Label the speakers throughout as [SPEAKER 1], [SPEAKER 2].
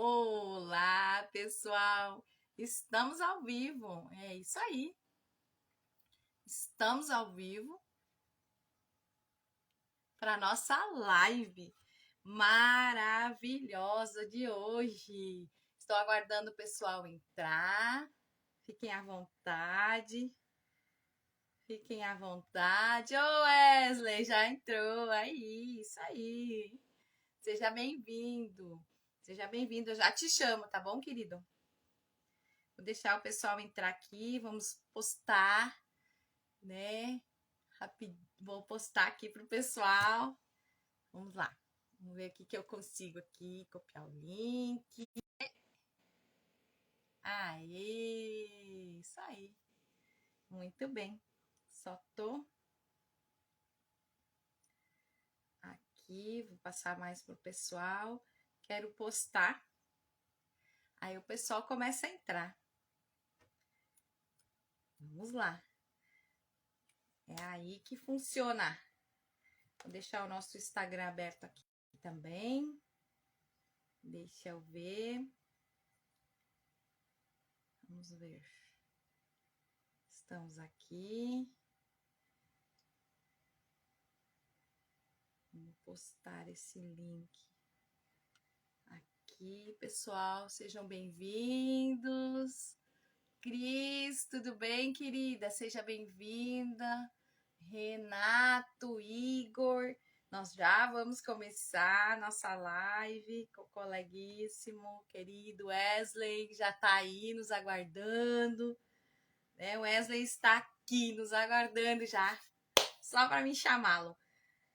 [SPEAKER 1] Olá, pessoal! Estamos ao vivo, é isso aí. Estamos ao vivo para nossa live maravilhosa de hoje. Estou aguardando o pessoal entrar. Fiquem à vontade. Fiquem à vontade. Ô, Wesley, já entrou. Aí, isso aí. Seja bem-vindo. Seja bem-vindo. Eu já te chamo, tá bom, querido? Vou deixar o pessoal entrar aqui. Vamos postar, né? Vou postar aqui pro pessoal. Vamos lá. Vamos ver o que eu consigo aqui. Copiar o link. Aê! Isso aí. Muito bem. Só tô aqui. Vou passar mais pro pessoal. Quero postar. Aí o pessoal começa a entrar. Vamos lá. É aí que funciona. Vou deixar o nosso Instagram aberto aqui também. Deixa eu ver. Vamos ver. Estamos aqui. Vou postar esse link aqui, pessoal. Sejam bem-vindos. Cris, tudo bem, querida? Seja bem-vinda. Renato, Igor. Nós já vamos começar nossa live com o coleguíssimo, querido Wesley, já está aí nos aguardando. Né? O Wesley está aqui nos aguardando já, só para me chamá-lo.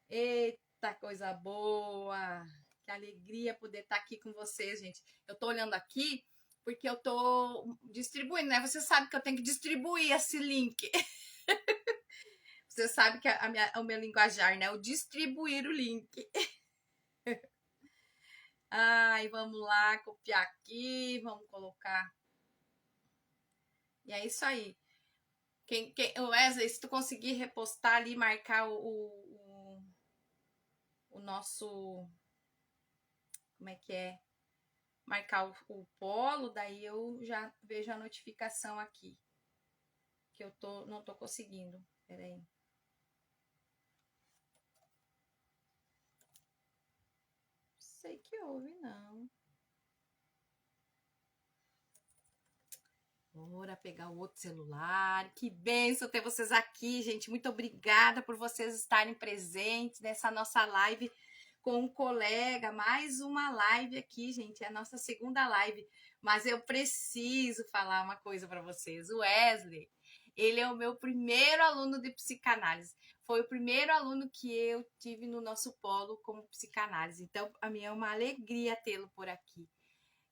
[SPEAKER 1] Eita, coisa boa! Que alegria poder estar aqui com vocês, gente. Eu estou olhando aqui porque eu estou distribuindo, né? Você sabe que eu tenho que distribuir esse link. Você sabe que o meu linguajar, né? O distribuir o link. Ai, vamos lá, copiar aqui, vamos colocar. E é isso aí. Wesley, se tu conseguir repostar ali, marcar o nosso... Como é que é? Marcar o polo, daí eu já vejo a notificação aqui. Que eu não tô conseguindo. Peraí. Sei que houve, não. Bora pegar o outro celular. Que bênção ter vocês aqui, gente. Muito obrigada por vocês estarem presentes nessa nossa live com um colega. Mais uma live aqui, gente. É a nossa segunda live. Mas eu preciso falar uma coisa para vocês. O Wesley, ele é o meu primeiro aluno de psicanálise. Foi o primeiro aluno que eu tive no nosso polo como psicanálise. Então, a mim é uma alegria tê-lo por aqui.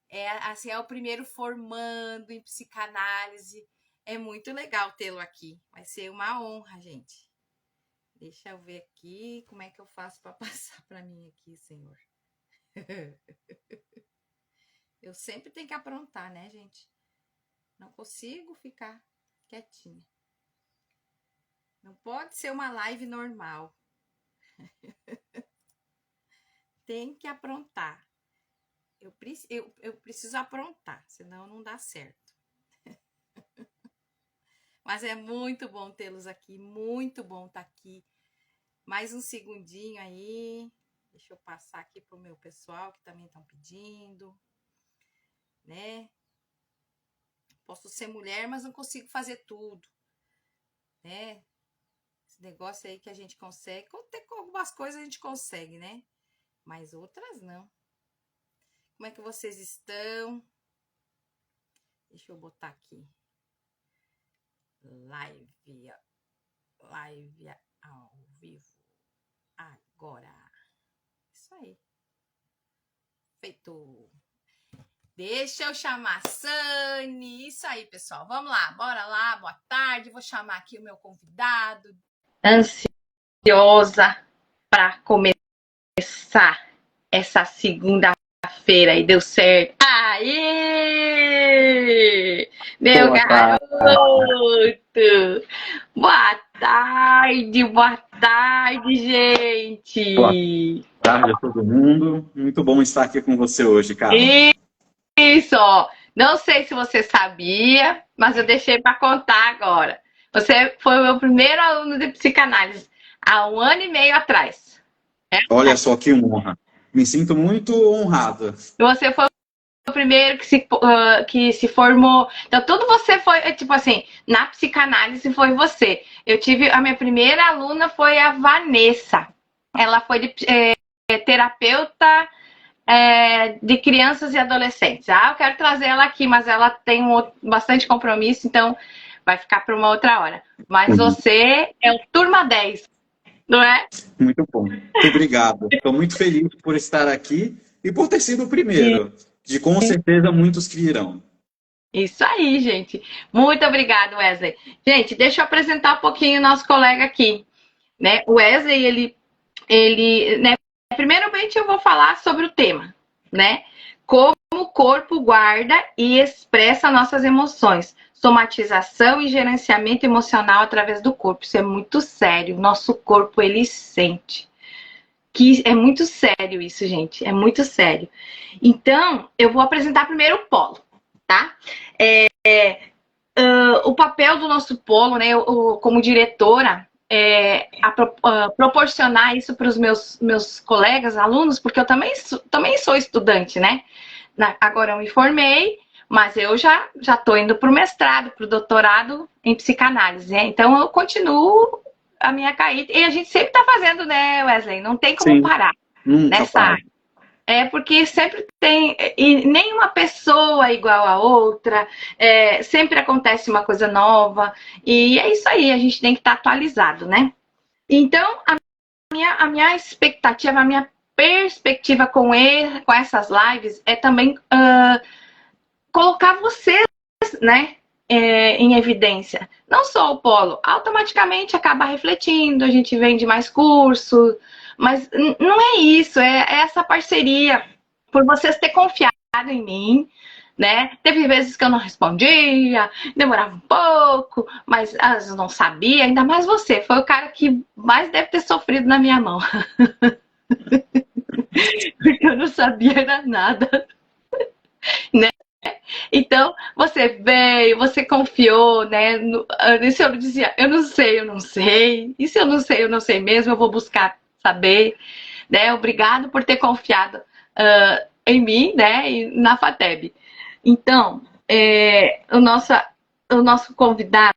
[SPEAKER 1] É o primeiro formando em psicanálise. É muito legal tê-lo aqui. Vai ser uma honra, gente. Deixa eu ver aqui como é que eu faço para passar para mim aqui, Senhor. Eu sempre tenho que aprontar, né, gente? Não consigo ficar quietinha. Não pode ser uma live normal. Tem que aprontar. Eu preciso aprontar, senão não dá certo. Mas é muito bom tê-los aqui, muito bom estar aqui. Mais um segundinho aí. Deixa eu passar aqui pro meu pessoal que também estão pedindo, né? Posso ser mulher, mas não consigo fazer tudo, né? Esse negócio aí que a gente consegue, com algumas coisas a gente consegue, né? Mas outras não. Como é que vocês estão? Deixa eu botar aqui. Live ao vivo. Agora. Isso aí. Feito. Deixa eu chamar a Sani. Isso aí, pessoal. Vamos lá. Bora lá. Boa tarde. Vou chamar aqui o meu convidado. Ansiosa para começar essa segunda-feira e deu certo. Aê! Meu
[SPEAKER 2] Boa
[SPEAKER 1] garoto! Boa tarde, gente!
[SPEAKER 2] Boa tarde a todo mundo. Muito bom estar aqui com você hoje, cara.
[SPEAKER 1] Isso, ó. Não sei se você sabia, mas eu deixei para contar agora. Você foi o meu primeiro aluno de psicanálise há 1 ano e meio atrás.
[SPEAKER 2] Olha só que honra. Me sinto muito honrado.
[SPEAKER 1] Você foi o primeiro que se formou. Então, tudo você foi, tipo assim, na psicanálise foi você. Eu tive, a minha primeira aluna foi a Vanessa. Ela foi terapeuta de crianças e adolescentes. Ah, eu quero trazer ela aqui, mas ela tem bastante compromisso, então vai ficar para uma outra hora. Mas
[SPEAKER 2] Uhum.
[SPEAKER 1] você é o turma 10, não é?
[SPEAKER 2] Muito bom. Muito obrigado. Estou muito feliz por estar aqui e por ter sido o primeiro. De com certeza muitos que virão.
[SPEAKER 1] Isso aí, gente. Muito obrigado, Wesley. Gente, deixa eu apresentar um pouquinho o nosso colega aqui, né? O Wesley, né? Primeiramente eu vou falar sobre o tema, né? Como o corpo guarda e expressa nossas emoções. Somatização e gerenciamento emocional através do corpo. Isso é muito sério. Nosso corpo, ele sente. Que é muito sério isso, gente. É muito sério. Então, eu vou apresentar primeiro o polo, tá? O papel do nosso polo, né? Como diretora, proporcionar isso para os meus colegas, alunos, porque eu também sou estudante, né? Agora eu me formei, mas eu já estou indo para o mestrado, para o doutorado em psicanálise, né? Então eu continuo a minha carreira. E a gente sempre está fazendo, né, Wesley? Não tem como
[SPEAKER 2] Sim,
[SPEAKER 1] parar
[SPEAKER 2] nunca
[SPEAKER 1] nessa
[SPEAKER 2] paro.
[SPEAKER 1] área. Porque sempre tem, e nenhuma pessoa é igual a outra, sempre acontece uma coisa nova, e é isso aí, a gente tem que estar atualizado, né? Então, a minha expectativa, a minha perspectiva com essas lives é também colocar vocês, né, em evidência. Não só o polo, automaticamente acaba refletindo, a gente vende mais curso, mas não é isso, é essa parceria, por vocês ter confiado em mim, né? Teve vezes que eu não respondia, demorava um pouco, mas às vezes não sabia, ainda mais você, foi o cara que mais deve ter sofrido na minha mão, porque eu não sabia era nada, né? Então, você veio, você confiou, né? Isso eu dizia, eu não sei. E se eu não sei, eu não sei mesmo, eu vou buscar saber, né? Obrigado por ter confiado em mim, né? E na FATEB. Então, o nosso convidado,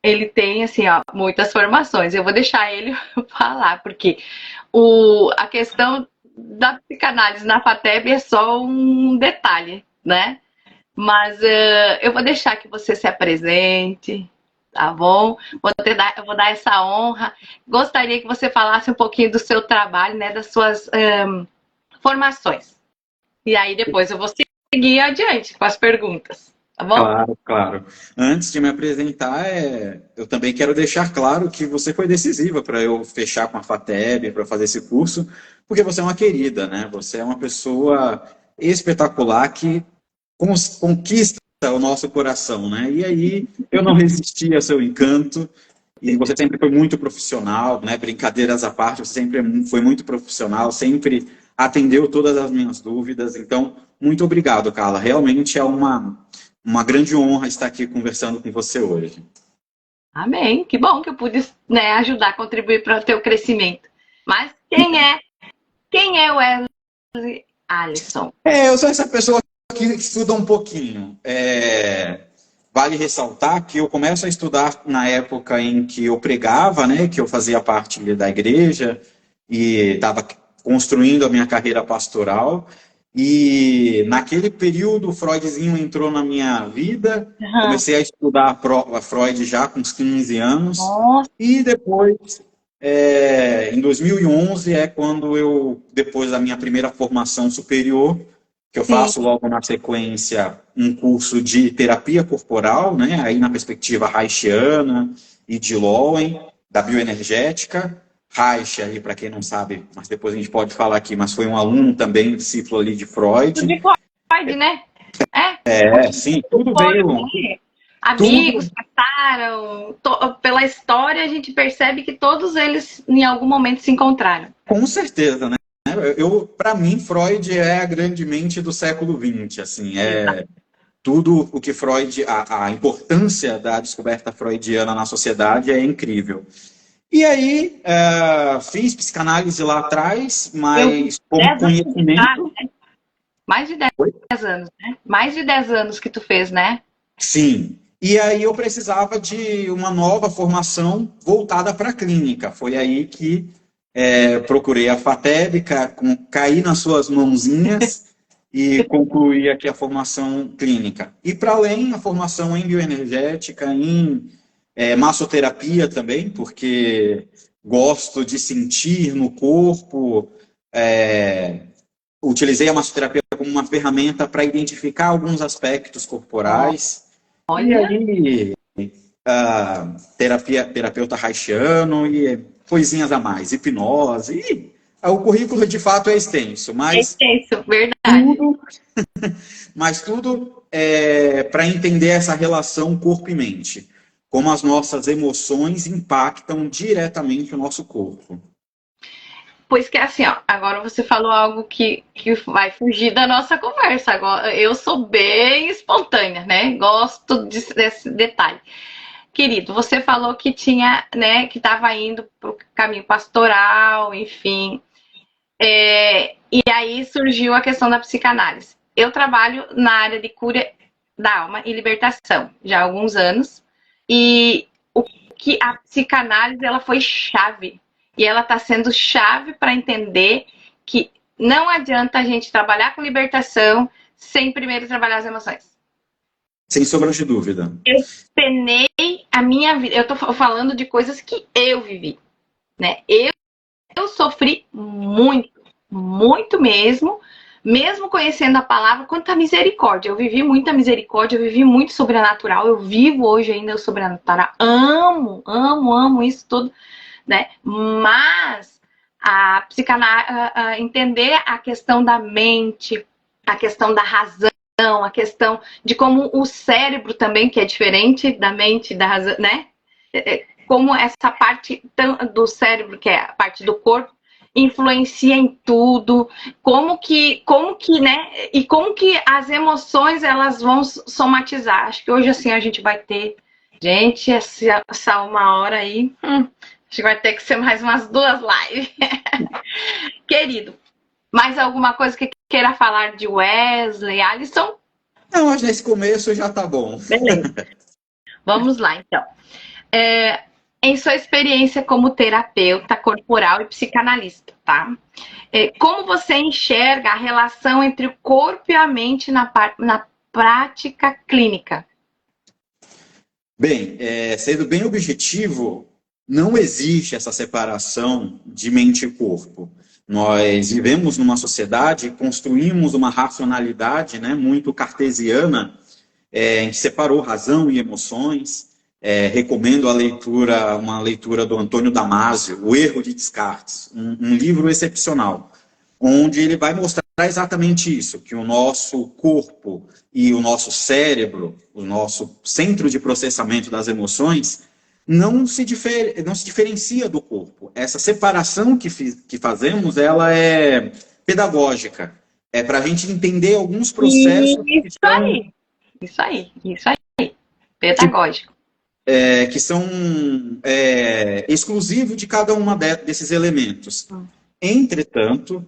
[SPEAKER 1] ele tem, assim, ó, muitas formações. Eu vou deixar ele falar, porque a questão da psicanálise na FATEB é só um detalhe, né? Mas eu vou deixar que você se apresente, tá bom? Eu vou dar essa honra. Gostaria que você falasse um pouquinho do seu trabalho, né? Das suas formações. E aí depois eu vou seguir adiante com as perguntas, tá bom?
[SPEAKER 2] Claro, claro. Antes de me apresentar, eu também quero deixar claro que você foi decisiva para eu fechar com a FATEB, para fazer esse curso, porque você é uma querida, né? Você é uma pessoa espetacular que conquista o nosso coração, né? E aí eu não resisti ao seu encanto, e você sempre foi muito profissional, né? Brincadeiras à parte, você sempre foi muito profissional, sempre atendeu todas as minhas dúvidas. Então, muito obrigado, Carla. Realmente é uma grande honra estar aqui conversando com você hoje.
[SPEAKER 1] Amém. Que bom que eu pude, né, ajudar, contribuir para o teu crescimento. Mas quem é o Wesley Alisson?
[SPEAKER 2] Eu sou essa pessoa que estuda um pouquinho. Vale ressaltar que eu começo a estudar na época em que eu pregava, né, que eu fazia parte da igreja e estava construindo a minha carreira pastoral. E naquele período, o Freudzinho entrou na minha vida.
[SPEAKER 1] Uhum.
[SPEAKER 2] Comecei a estudar a Freud já com uns 15 anos.
[SPEAKER 1] Nossa,
[SPEAKER 2] E depois, em 2011, é quando eu, depois da minha primeira formação superior, que eu
[SPEAKER 1] sim.
[SPEAKER 2] faço logo na sequência um curso de terapia corporal, né, aí na perspectiva Reichiana e de Lowen, da bioenergética. Reich, ali, para quem não sabe, mas depois a gente pode falar aqui, mas foi um aluno também, discípulo ali de Freud.
[SPEAKER 1] De Freud, né? O que
[SPEAKER 2] Sim, tudo
[SPEAKER 1] foram,
[SPEAKER 2] veio,
[SPEAKER 1] né?
[SPEAKER 2] tudo,
[SPEAKER 1] Amigos, passaram. Pela história, a gente percebe que todos eles, em algum momento, se encontraram.
[SPEAKER 2] com certeza, né? Para mim, Freud é a grande mente do século XX, assim, tudo o que Freud, a importância da descoberta freudiana na sociedade é incrível. E aí, fiz psicanálise lá atrás,
[SPEAKER 1] Eu
[SPEAKER 2] mas como
[SPEAKER 1] 10 anos de idade,
[SPEAKER 2] conhecimento.
[SPEAKER 1] né? Mais de 10 anos, né? Mais de 10 anos que tu fez, né?
[SPEAKER 2] Sim. E aí eu precisava de uma nova formação voltada para a clínica. Foi aí que procurei a FATEB, caí nas suas mãozinhas e concluí aqui a formação clínica. E para além, a formação em bioenergética, em massoterapia também, porque gosto de sentir no corpo. Utilizei a massoterapia como uma ferramenta para identificar alguns aspectos corporais. E
[SPEAKER 1] Olha,
[SPEAKER 2] aí, terapeuta haitiano e coisinhas a mais, hipnose. E, o currículo de fato é extenso,
[SPEAKER 1] é isso, verdade.
[SPEAKER 2] tudo, mas tudo é para entender essa relação corpo e mente. Como as nossas emoções impactam diretamente o nosso corpo.
[SPEAKER 1] Pois que assim, ó, agora você falou algo que vai fugir da nossa conversa. Agora, eu sou bem espontânea, né? Gosto desse detalhe. Querido, você falou que tinha, né, que estava indo para o caminho pastoral, enfim. E aí surgiu a questão da psicanálise. Eu trabalho na área de cura da alma e libertação já há alguns anos. E o que a psicanálise ela foi chave. E ela está sendo chave para entender que não adianta a gente trabalhar com libertação sem primeiro trabalhar as emoções.
[SPEAKER 2] Sem sombra de dúvida.
[SPEAKER 1] Eu penei a minha vida. Eu tô falando de coisas que eu vivi, né? Eu sofri muito, muito mesmo, mesmo conhecendo a palavra, quanta misericórdia. Eu vivi muita misericórdia, eu vivi muito sobrenatural, eu vivo hoje ainda o sobrenatural. Amo, amo, amo isso tudo, né? Mas a psicanálise, entender a questão da mente, a questão da razão, a questão de como o cérebro também, que é diferente da mente, da razão, né? Como essa parte do cérebro, que é a parte do corpo, influencia em tudo, como que, né? E como que as emoções elas vão somatizar. Acho que hoje assim a gente vai ter, gente, essa uma hora aí, acho que vai ter que ser mais umas 2 lives. Querido, mais alguma coisa que queira falar de Wesley, Alisson?
[SPEAKER 2] Não, mas nesse começo já tá bom.
[SPEAKER 1] Beleza. Vamos lá, então. Em sua experiência como terapeuta corporal e psicanalista, tá? Como você enxerga a relação entre o corpo e a mente na prática clínica?
[SPEAKER 2] Bem, sendo bem objetivo, não existe essa separação de mente e corpo. Nós vivemos numa sociedade, construímos uma racionalidade, né, muito cartesiana, em que separou razão e emoções. Recomendo uma leitura do Antônio Damasio, O Erro de Descartes, um livro excepcional, onde ele vai mostrar exatamente isso, que o nosso corpo e o nosso cérebro, o nosso centro de processamento das emoções, não se diferencia do corpo. Essa separação que fazemos, ela é pedagógica. É para a gente entender alguns processos
[SPEAKER 1] Isso aí. Pedagógico.
[SPEAKER 2] Que são exclusivos de cada uma desses elementos. Entretanto,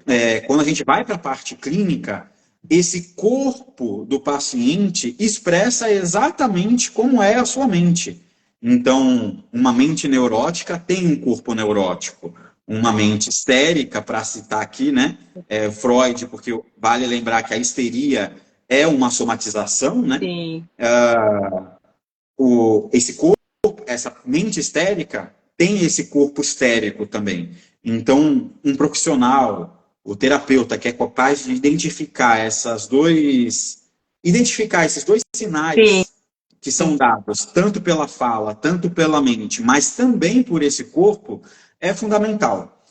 [SPEAKER 2] quando a gente vai para a parte clínica, esse corpo do paciente expressa exatamente como é a sua mente. Então, uma mente neurótica tem um corpo neurótico. Uma mente histérica, para citar aqui, né? Freud, porque vale lembrar que a histeria é uma somatização, né?
[SPEAKER 1] Sim.
[SPEAKER 2] Esse corpo, essa mente histérica, tem esse corpo histérico também. Então, um profissional, o terapeuta, que é capaz de identificar esses dois sinais
[SPEAKER 1] Sim.
[SPEAKER 2] que são dados tanto pela fala, tanto pela mente, mas também por esse corpo, é fundamental.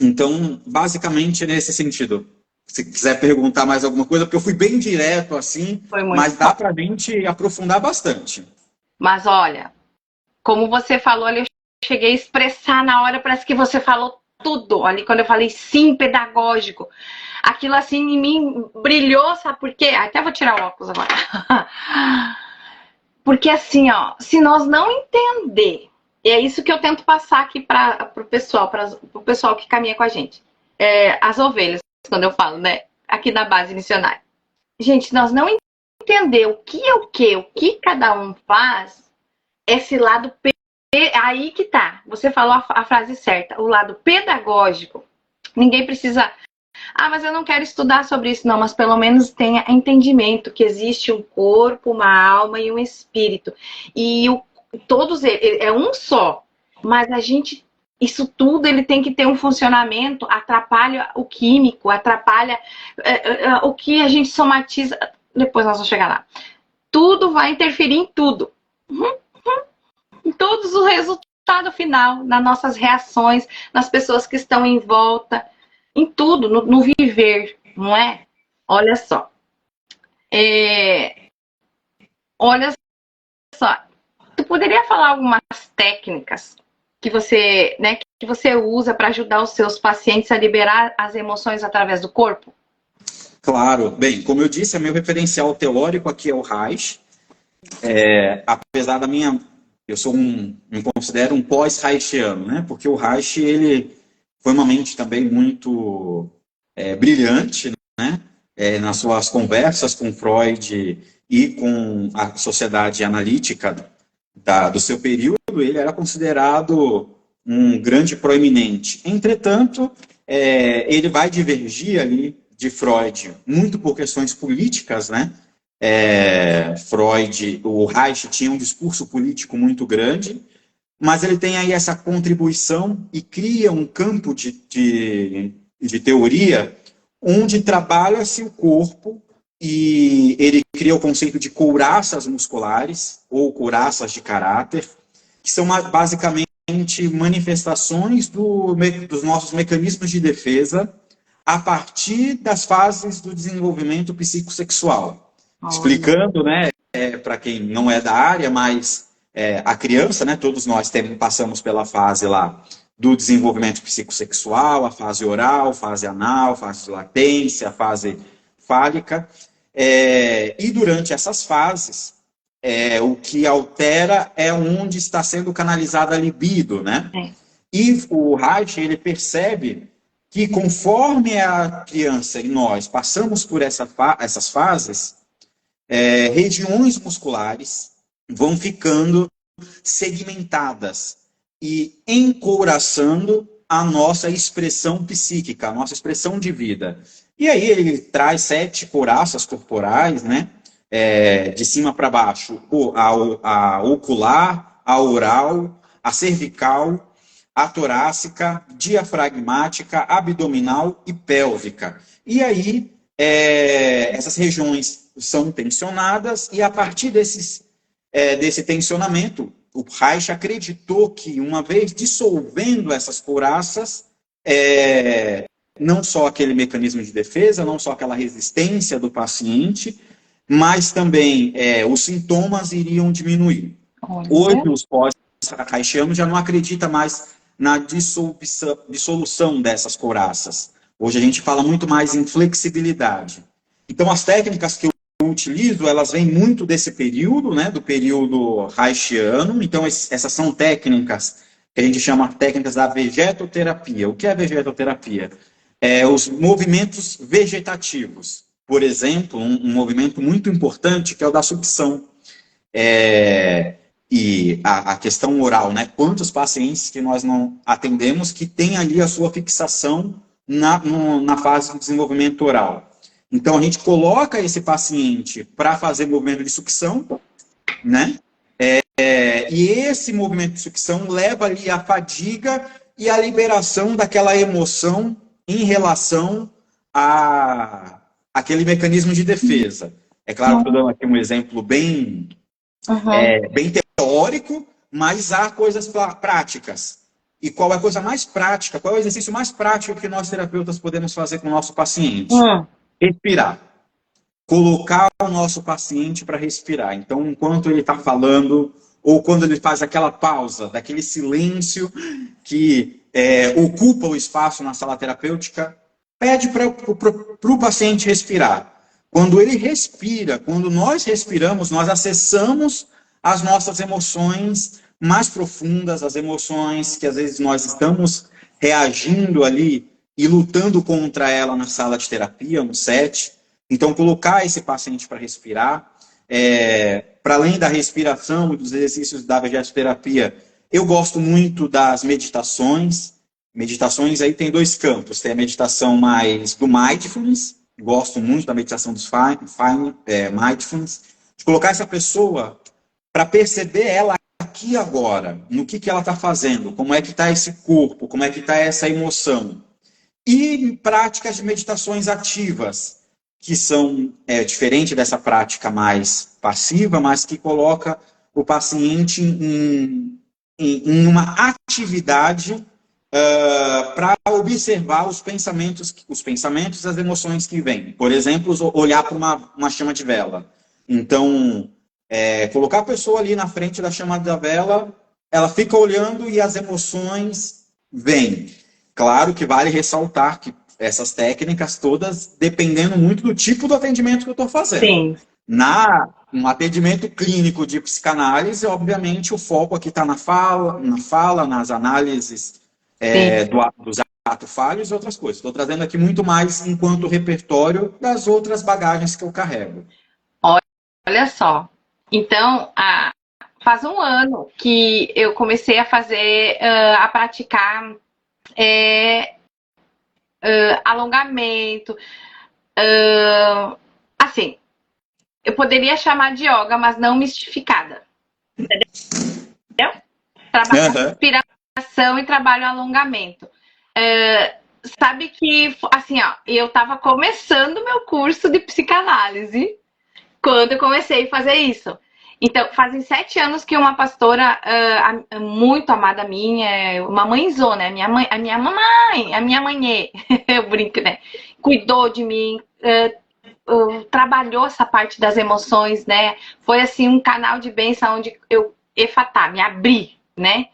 [SPEAKER 2] Então, basicamente, nesse sentido. Se quiser perguntar mais alguma coisa, porque eu fui bem direto assim, mas dá para a gente aprofundar bastante.
[SPEAKER 1] Mas olha, como você falou ali, eu cheguei a expressar na hora, parece que você falou
[SPEAKER 3] tudo. Ali quando eu falei sim, pedagógico, aquilo assim em mim brilhou, sabe por quê? Até vou tirar o óculos agora. Porque assim, ó, se nós não entender, e é isso que eu tento passar aqui para o pessoal que caminha com a gente. As ovelhas, quando eu falo, né? Aqui da base missionária. Gente, nós não entender o que cada um faz, esse lado aí que tá. Você falou a frase certa, o lado pedagógico. Ninguém precisa. Ah, mas eu não quero estudar sobre isso, não, mas pelo menos tenha entendimento que existe um corpo, uma alma e um espírito. E todos eles é um só. Mas a gente, isso tudo ele tem que ter um funcionamento, atrapalha o químico, atrapalha o que a gente somatiza. Depois nós vamos chegar lá. Tudo vai interferir em tudo. Em todos os resultados final, nas nossas reações, nas pessoas que estão em volta, em tudo, no viver, não é? Olha só. Olha só. Tu poderia falar algumas técnicas que você, né, que você usa para ajudar os seus pacientes a liberar as emoções através do corpo?
[SPEAKER 2] Claro. Bem, como eu disse, meu referencial teórico aqui é o Reich. Apesar da minha... Eu me considero um pós-Reichiano, né? Porque o Reich, ele foi uma mente também muito brilhante, né? Nas suas conversas com Freud e com a sociedade analítica do seu período, ele era considerado um grande proeminente. Entretanto, ele vai divergir ali de Freud muito por questões políticas, né? O Reich tinha um discurso político muito grande, mas ele tem aí essa contribuição e cria um campo de teoria onde trabalha-se o corpo e ele cria o conceito de couraças musculares ou couraças de caráter, que são basicamente manifestações dos nossos mecanismos de defesa a partir das fases do desenvolvimento psicossexual. Explicando, né, para quem não é da área, mas a criança, né, todos nós passamos pela fase lá do desenvolvimento psicossexual, a fase oral, fase anal, fase de latência, a fase fálica, e durante essas fases, o que altera é onde está sendo canalizada a libido, né? E o Reich, ele percebe que conforme a criança e nós passamos por essas fases, regiões musculares vão ficando segmentadas e encouraçando a nossa expressão psíquica, a nossa expressão de vida. E aí ele traz 7 couraças corporais, né? De cima para baixo, a ocular, a oral, a cervical, a torácica, diafragmática, abdominal e pélvica. E aí essas regiões são tensionadas e a partir desse tensionamento, o Reich acreditou que uma vez dissolvendo essas couraças, não só aquele mecanismo de defesa, não só aquela resistência do paciente, mas também os sintomas iriam diminuir. Hoje os pós-reichianos já não acreditam mais na dissolução dessas couraças. Hoje a gente fala muito mais em flexibilidade. Então as técnicas que eu utilizo, elas vêm muito desse período, né, do período reichiano. Então essas são técnicas que a gente chama técnicas da vegetoterapia. O que é vegetoterapia? Os movimentos vegetativos. Por exemplo, um movimento muito importante que é o da sucção. E a questão oral, né? Quantos pacientes que nós não atendemos que tem ali a sua fixação na fase do desenvolvimento oral. Então, a gente coloca esse paciente para fazer movimento de sucção, né? E esse movimento de sucção leva ali a fadiga e a liberação daquela emoção em relação àquele mecanismo de defesa. É claro que estou dando aqui um exemplo bem teórico, mas há coisas práticas. E qual é a coisa mais prática, qual é o exercício mais prático que nós terapeutas podemos fazer com o nosso paciente? Respirar. Colocar o nosso paciente para respirar. Então, enquanto ele está falando, ou quando ele faz aquela pausa, daquele silêncio que ocupa o espaço na sala terapêutica, pede para o paciente respirar. Quando ele respira, quando nós respiramos, nós acessamos as nossas emoções mais profundas, as emoções que às vezes nós estamos reagindo ali e lutando contra ela na sala de terapia, no set. Então, colocar esse paciente para respirar, para além da respiração e dos exercícios da vegetosterapia, eu gosto muito das meditações. Meditações aí tem dois campos. Tem a meditação mais do mindfulness, gosto muito da meditação dos mindfulness, de colocar essa pessoa para perceber ela aqui agora, no que ela está fazendo, como é que está esse corpo, como é que está essa emoção. E práticas de meditações ativas, que são diferente dessa prática mais passiva, mas que coloca o paciente em uma atividade para observar os pensamentos, as emoções que vêm. Por exemplo, olhar para uma chama de vela. Então, colocar a pessoa ali na frente da chama da vela, ela fica olhando e as emoções vêm. Claro que vale ressaltar que essas técnicas todas, dependendo muito do tipo do atendimento que eu estou fazendo.
[SPEAKER 3] Sim.
[SPEAKER 2] No atendimento clínico de psicanálise, obviamente, o foco aqui está na fala, nas análises dos atos falhos e outras coisas. Estou trazendo aqui muito mais enquanto repertório das outras bagagens que eu carrego.
[SPEAKER 3] Olha só. Então, faz um ano que eu comecei a fazer, a praticar alongamento. Assim, eu poderia chamar de yoga, mas não mistificada. Entendeu? Trabalho respiração e trabalho alongamento. Sabe que, assim, ó, eu estava começando meu curso de psicanálise quando eu comecei a fazer isso. Então, fazem 7 anos que uma pastora muito amada minha, uma mãezona, a minha mãe, eu brinco, né? Cuidou de mim, trabalhou essa parte das emoções, né? Foi assim um canal de bênção onde eu me abri, né?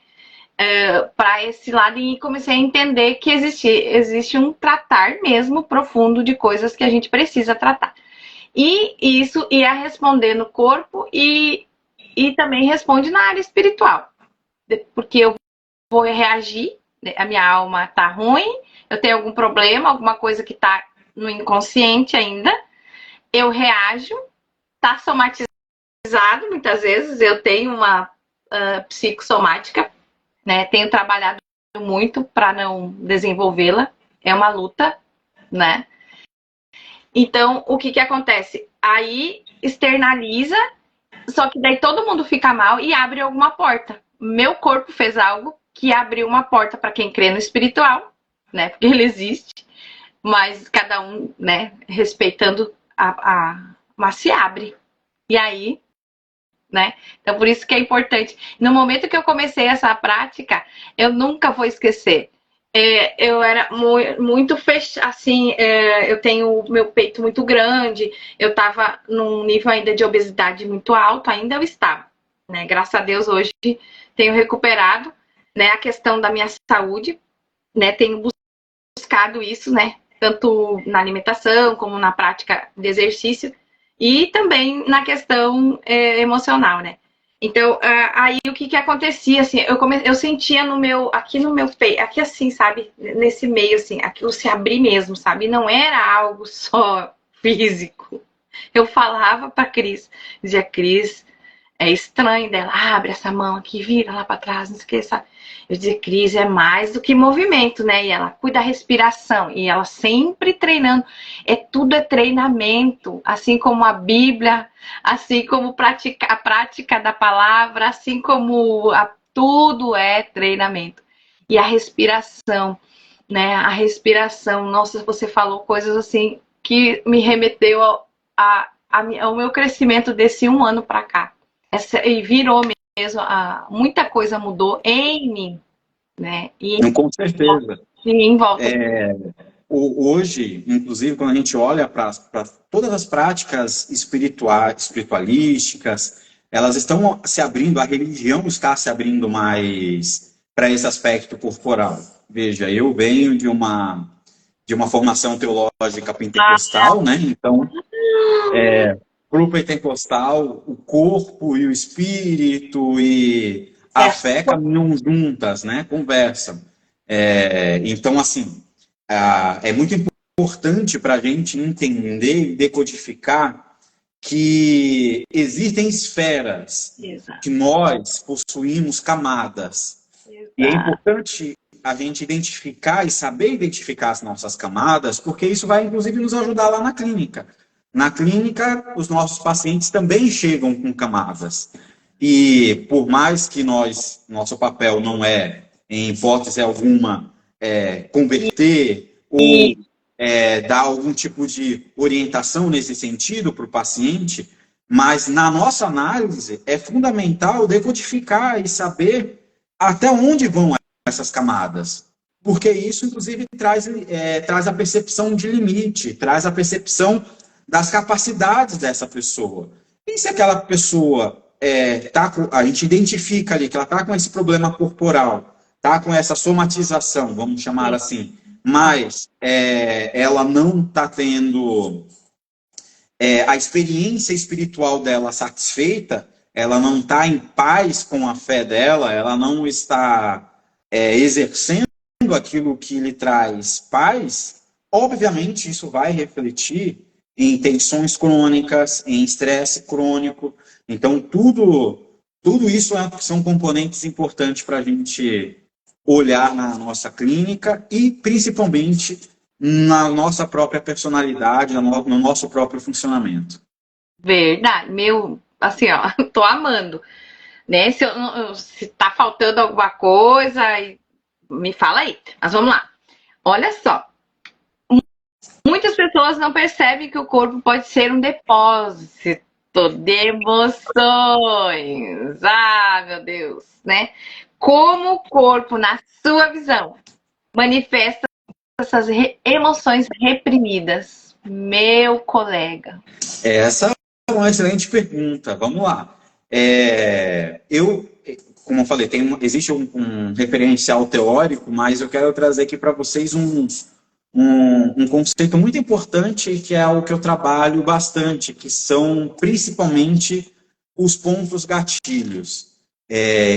[SPEAKER 3] Para esse lado e comecei a entender que existe um tratar mesmo profundo de coisas que a gente precisa tratar. E isso ia responder no corpo e também responde na área espiritual. Porque eu vou reagir, a minha alma tá ruim, eu tenho algum problema, alguma coisa que tá no inconsciente ainda, eu reajo, tá somatizado muitas vezes, eu tenho uma psicossomática, né? Tenho trabalhado muito para não desenvolvê-la, é uma luta, né? Então, o que acontece? Aí externaliza, só que daí todo mundo fica mal e abre alguma porta. Meu corpo fez algo que abriu uma porta para quem crê no espiritual, né? Porque ele existe, mas cada um, né, respeitando mas se abre. E aí, né? Então, por isso que é importante. No momento que eu comecei essa prática, eu nunca vou esquecer. Eu era muito fechada, assim, eu tenho o meu peito muito grande, eu estava num nível ainda de obesidade muito alto, ainda eu estava, né? Graças a Deus hoje tenho recuperado, né, a questão da minha saúde, né? Tenho buscado isso, né? Tanto na alimentação como na prática de exercício e também na questão emocional, né? Então, aí o que acontecia, assim, eu sentia aqui no meu peito, aqui assim, sabe? Nesse meio, assim, aquilo se abrir mesmo, sabe? Não era algo só físico. Eu falava pra Cris, dizia, Cris, é estranho dela, abre essa mão aqui, vira lá pra trás, não esqueça. Eu dizia, Cris, é mais do que movimento, né? E ela cuida da respiração, e ela sempre treinando. Tudo é treinamento, assim como a Bíblia, assim como a prática da palavra, assim como tudo é treinamento. E a respiração, né? A respiração, nossa, você falou coisas assim que me remeteu ao meu crescimento desse 1 ano pra cá. E virou mesmo, muita coisa mudou em mim, né?
[SPEAKER 2] Com certeza.
[SPEAKER 3] E em volta.
[SPEAKER 2] Hoje, inclusive, quando a gente olha para todas as práticas espiritualísticas, elas estão se abrindo, a religião está se abrindo mais para esse aspecto corporal. Veja, eu venho de uma formação teológica pentecostal, né? Então, para o pentecostal, o corpo e o espírito e a fé caminham juntas, né? Conversam. Então, assim, é muito importante para a gente entender e decodificar que existem esferas, que nós possuímos camadas. E é importante a gente identificar e saber identificar as nossas camadas, porque isso vai, inclusive, nos ajudar lá na clínica. Na clínica, os nossos pacientes também chegam com camadas. E por mais que nosso papel não é, em hipótese alguma, converter ou dar algum tipo de orientação nesse sentido para o paciente, mas na nossa análise é fundamental decodificar e saber até onde vão essas camadas. Porque isso, inclusive, traz a percepção de limite, traz a percepção das capacidades dessa pessoa. E se aquela pessoa a gente identifica ali que ela está com esse problema corporal, está com essa somatização, vamos chamar assim, mas ela não está tendo a experiência espiritual dela satisfeita, ela não está em paz com a fé dela, ela não está exercendo aquilo que lhe traz paz, obviamente isso vai refletir em tensões crônicas, em estresse crônico. Então, tudo isso são componentes importantes para a gente olhar na nossa clínica e, principalmente, na nossa própria personalidade, no nosso próprio funcionamento.
[SPEAKER 3] Verdade. Assim, ó, tô amando. Né? Se tá faltando alguma coisa, me fala aí. Mas vamos lá. Olha só. Muitas pessoas não percebem que o corpo pode ser um depósito de emoções. Ah, meu Deus, né? Como o corpo, na sua visão, manifesta essas emoções reprimidas, meu colega?
[SPEAKER 2] Essa é uma excelente pergunta. Vamos lá. Como eu falei, existe um referencial teórico, mas eu quero trazer aqui para vocês um conceito muito importante, que é o que eu trabalho bastante, que são principalmente os pontos gatilhos.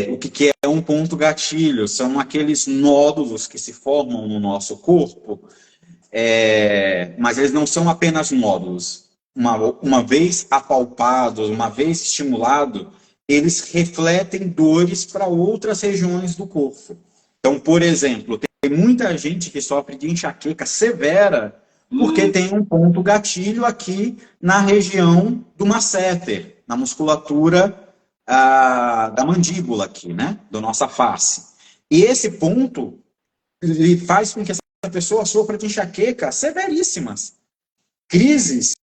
[SPEAKER 2] O que é um ponto gatilho? São aqueles nódulos que se formam no nosso corpo, mas eles não são apenas nódulos. Uma vez apalpados, uma vez estimulado, eles refletem dores para outras regiões do corpo. Então, por exemplo, tem muita gente que sofre de enxaqueca severa porque tem um ponto gatilho aqui na região do masseter, na musculatura da mandíbula aqui, né? Da nossa face. E esse ponto ele faz com que essa pessoa sofra de enxaqueca severíssimas. Crises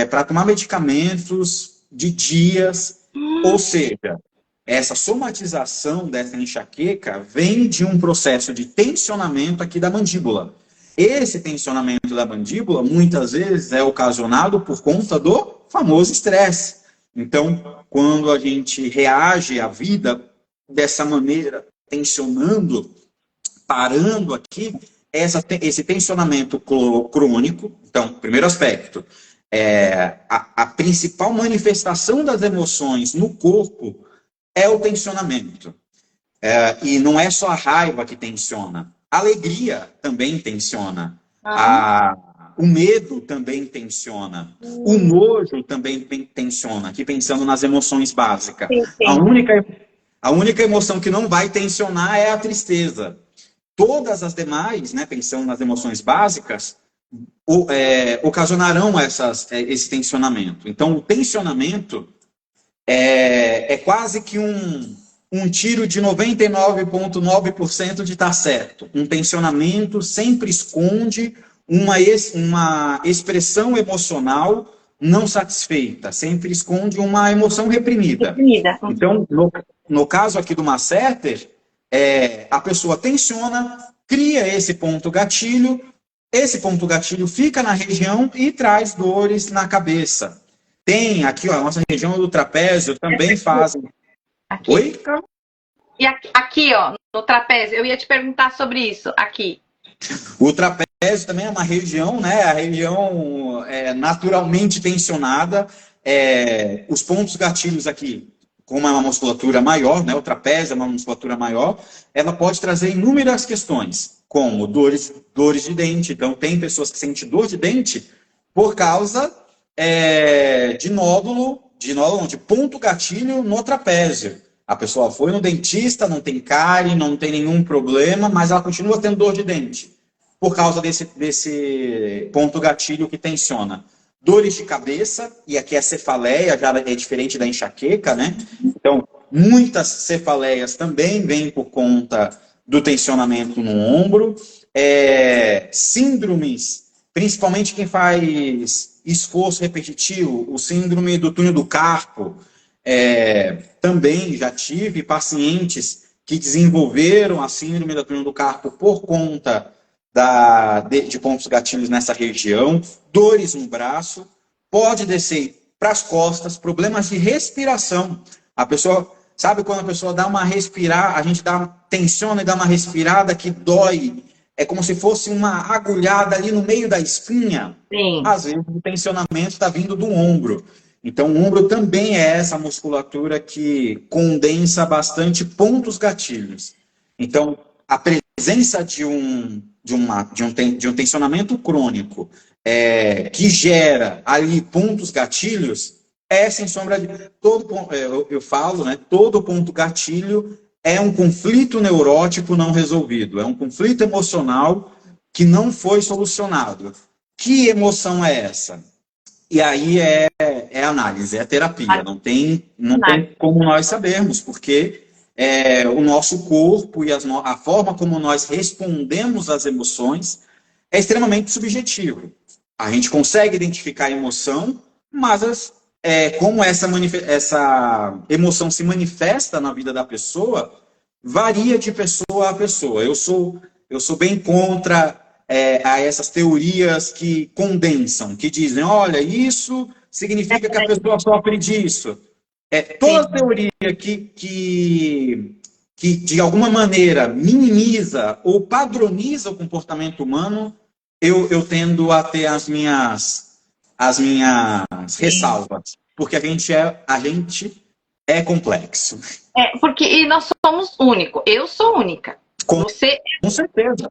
[SPEAKER 2] para tomar medicamentos de dias, ou seja, essa somatização dessa enxaqueca vem de um processo de tensionamento aqui da mandíbula. Esse tensionamento da mandíbula, muitas vezes, é ocasionado por conta do famoso estresse. Então, quando a gente reage à vida dessa maneira, tensionando, parando aqui, esse tensionamento crônico, então, primeiro aspecto, a principal manifestação das emoções no corpo é o tensionamento. E não é só a raiva que tensiona. A alegria também tensiona. O medo também tensiona. O nojo também tensiona. Aqui pensando nas emoções básicas. Sim. A única emoção que não vai tensionar é a tristeza. Todas as demais, né, pensando nas emoções básicas, ocasionarão esse tensionamento. Então, o tensionamento é quase que um tiro de 99,9% de estar certo. Um tensionamento sempre esconde uma expressão emocional não satisfeita, sempre esconde uma emoção reprimida. Então, no caso aqui do masseter, a pessoa tensiona, cria esse ponto gatilho fica na região e traz dores na cabeça. Tem aqui, ó, a nossa região do trapézio também fazem.
[SPEAKER 3] Aqui.
[SPEAKER 2] Oi?
[SPEAKER 3] E aqui, ó, no trapézio, eu ia te perguntar sobre isso, aqui.
[SPEAKER 2] O trapézio também é uma região, né? A região naturalmente tensionada. Os pontos gatilhos aqui, como é uma musculatura maior, né? O trapézio é uma musculatura maior, ela pode trazer inúmeras questões, como dores de dente. Então, tem pessoas que sentem dor de dente por causa de ponto gatilho no trapézio. A pessoa foi no dentista, não tem cárie, não tem nenhum problema, mas ela continua tendo dor de dente por causa desse ponto gatilho que tensiona. Dores de cabeça, e aqui a cefaleia já é diferente da enxaqueca, né? Então, muitas cefaleias também vêm por conta do tensionamento no ombro. Síndromes, principalmente quem faz esforço repetitivo, o síndrome do túnel do carpo. Também já tive pacientes que desenvolveram a síndrome do túnel do carpo por conta de pontos gatilhos nessa região, dores no braço, pode descer para as costas, problemas de respiração. A pessoa, sabe quando a pessoa dá uma respirar, a gente tensiona e dá uma respirada que dói, é como se fosse uma agulhada ali no meio da espinha.
[SPEAKER 3] Sim.
[SPEAKER 2] Às vezes o tensionamento está vindo do ombro. Então, o ombro também é essa musculatura que condensa bastante pontos gatilhos. Então, a presença de um tensionamento crônico que gera ali pontos gatilhos sem sombra de eu falo, né? Todo ponto gatilho é um conflito neurótico não resolvido, é um conflito emocional que não foi solucionado. Que emoção é essa? E aí é análise, é terapia. Não tem como nós sabermos, porque o nosso corpo e a forma como nós respondemos às emoções é extremamente subjetivo. A gente consegue identificar a emoção, mas como essa emoção se manifesta na vida da pessoa, varia de pessoa a pessoa. Eu sou bem contra a essas teorias que condensam, que dizem, olha, isso significa que a pessoa sofre disso. Toda teoria que de alguma maneira minimiza ou padroniza o comportamento humano, eu tendo a ter as minhas ressalvas, porque a gente é complexo.
[SPEAKER 3] Porque nós somos únicos. Eu sou única.
[SPEAKER 2] Com certeza.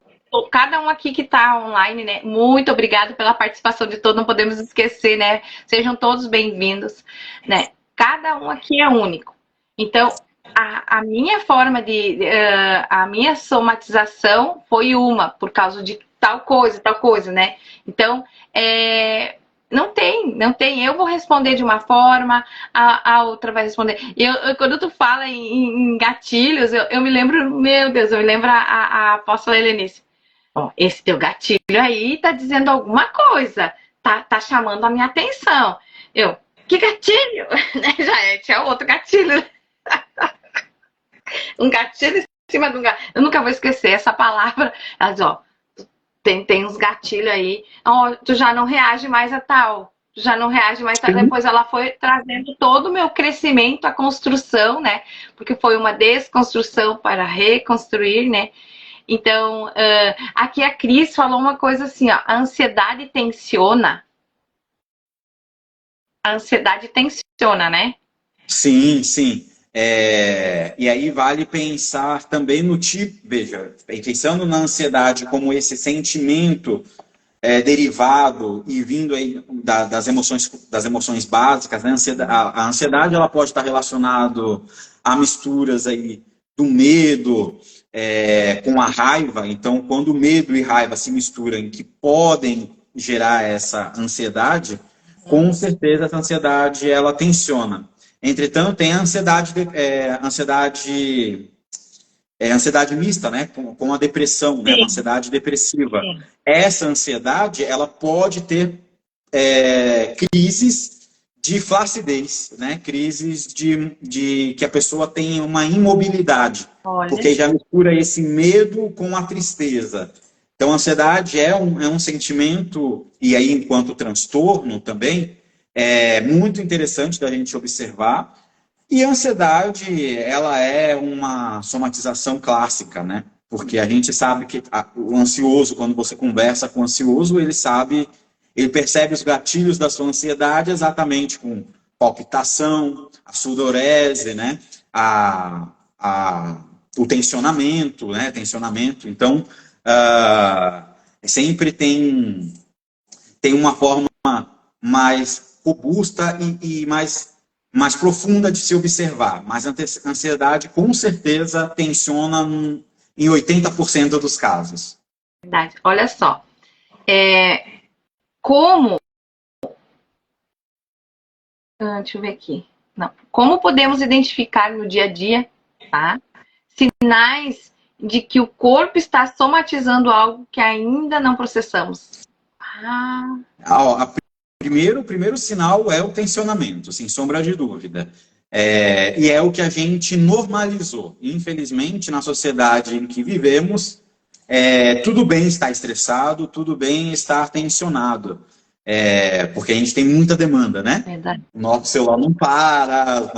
[SPEAKER 3] Cada um aqui que está online, né? Muito obrigado pela participação de todos. Não podemos esquecer, né? Sejam todos bem-vindos, né? Cada um aqui é único. Então, a minha forma a minha somatização foi por causa de tal coisa, né? Então, não tem. Eu vou responder de uma forma, a outra vai responder. Quando tu fala em gatilhos, eu me lembro, meu Deus, eu me lembro a apóstola Helenice. Esse teu gatilho aí tá dizendo alguma coisa, tá chamando a minha atenção. Que gatilho? Já tinha outro gatilho. Um gatilho em cima de um gatilho. Eu nunca vou esquecer essa palavra. Ela diz, tem uns gatilhos aí. Tu já não reage mais a tal. Tu já não reage mais a tal. Depois ela foi trazendo todo o meu crescimento, a construção, né? Porque foi uma desconstrução para reconstruir, né? Então, aqui a Cris falou uma coisa assim, ó, a ansiedade tensiona, né?
[SPEAKER 2] Sim. E aí vale pensar também no tipo, veja, pensando na ansiedade como esse sentimento derivado e vindo aí das emoções básicas, né? A ansiedade ela pode estar relacionado a misturas aí do medo com a raiva. Então, quando medo e raiva se misturam, que podem gerar essa ansiedade, com certeza essa ansiedade ela tensiona. Entretanto, tem a ansiedade mista, né? Com a depressão, né? Uma ansiedade depressiva. Sim. Essa ansiedade ela pode ter crises de flacidez, né? Crises de que a pessoa tem uma imobilidade. Olha. Porque já mistura esse medo com a tristeza. Então, a ansiedade é um sentimento, e aí enquanto transtorno também, é muito interessante da gente observar. E a ansiedade, ela é uma somatização clássica, né? Porque a gente sabe que o ansioso, quando você conversa com o ansioso, ele percebe os gatilhos da sua ansiedade exatamente com palpitação, a sudorese, né? O tensionamento, né? Tensionamento. Então, sempre tem uma forma mais robusta e mais profunda de se observar. Mas a ansiedade, com certeza, tensiona em 80% dos casos.
[SPEAKER 3] Verdade. Olha só. Como... deixa eu ver aqui. Não. Como podemos identificar no dia a dia, tá, sinais de que o corpo está somatizando algo que ainda não processamos?
[SPEAKER 2] O primeiro sinal é o tensionamento, sem sombra de dúvida. E é o que a gente normalizou. Infelizmente, na sociedade em que vivemos, tudo bem estar estressado, tudo bem estar tensionado. Porque a gente tem muita demanda, né?
[SPEAKER 3] Verdade.
[SPEAKER 2] O nosso celular não para,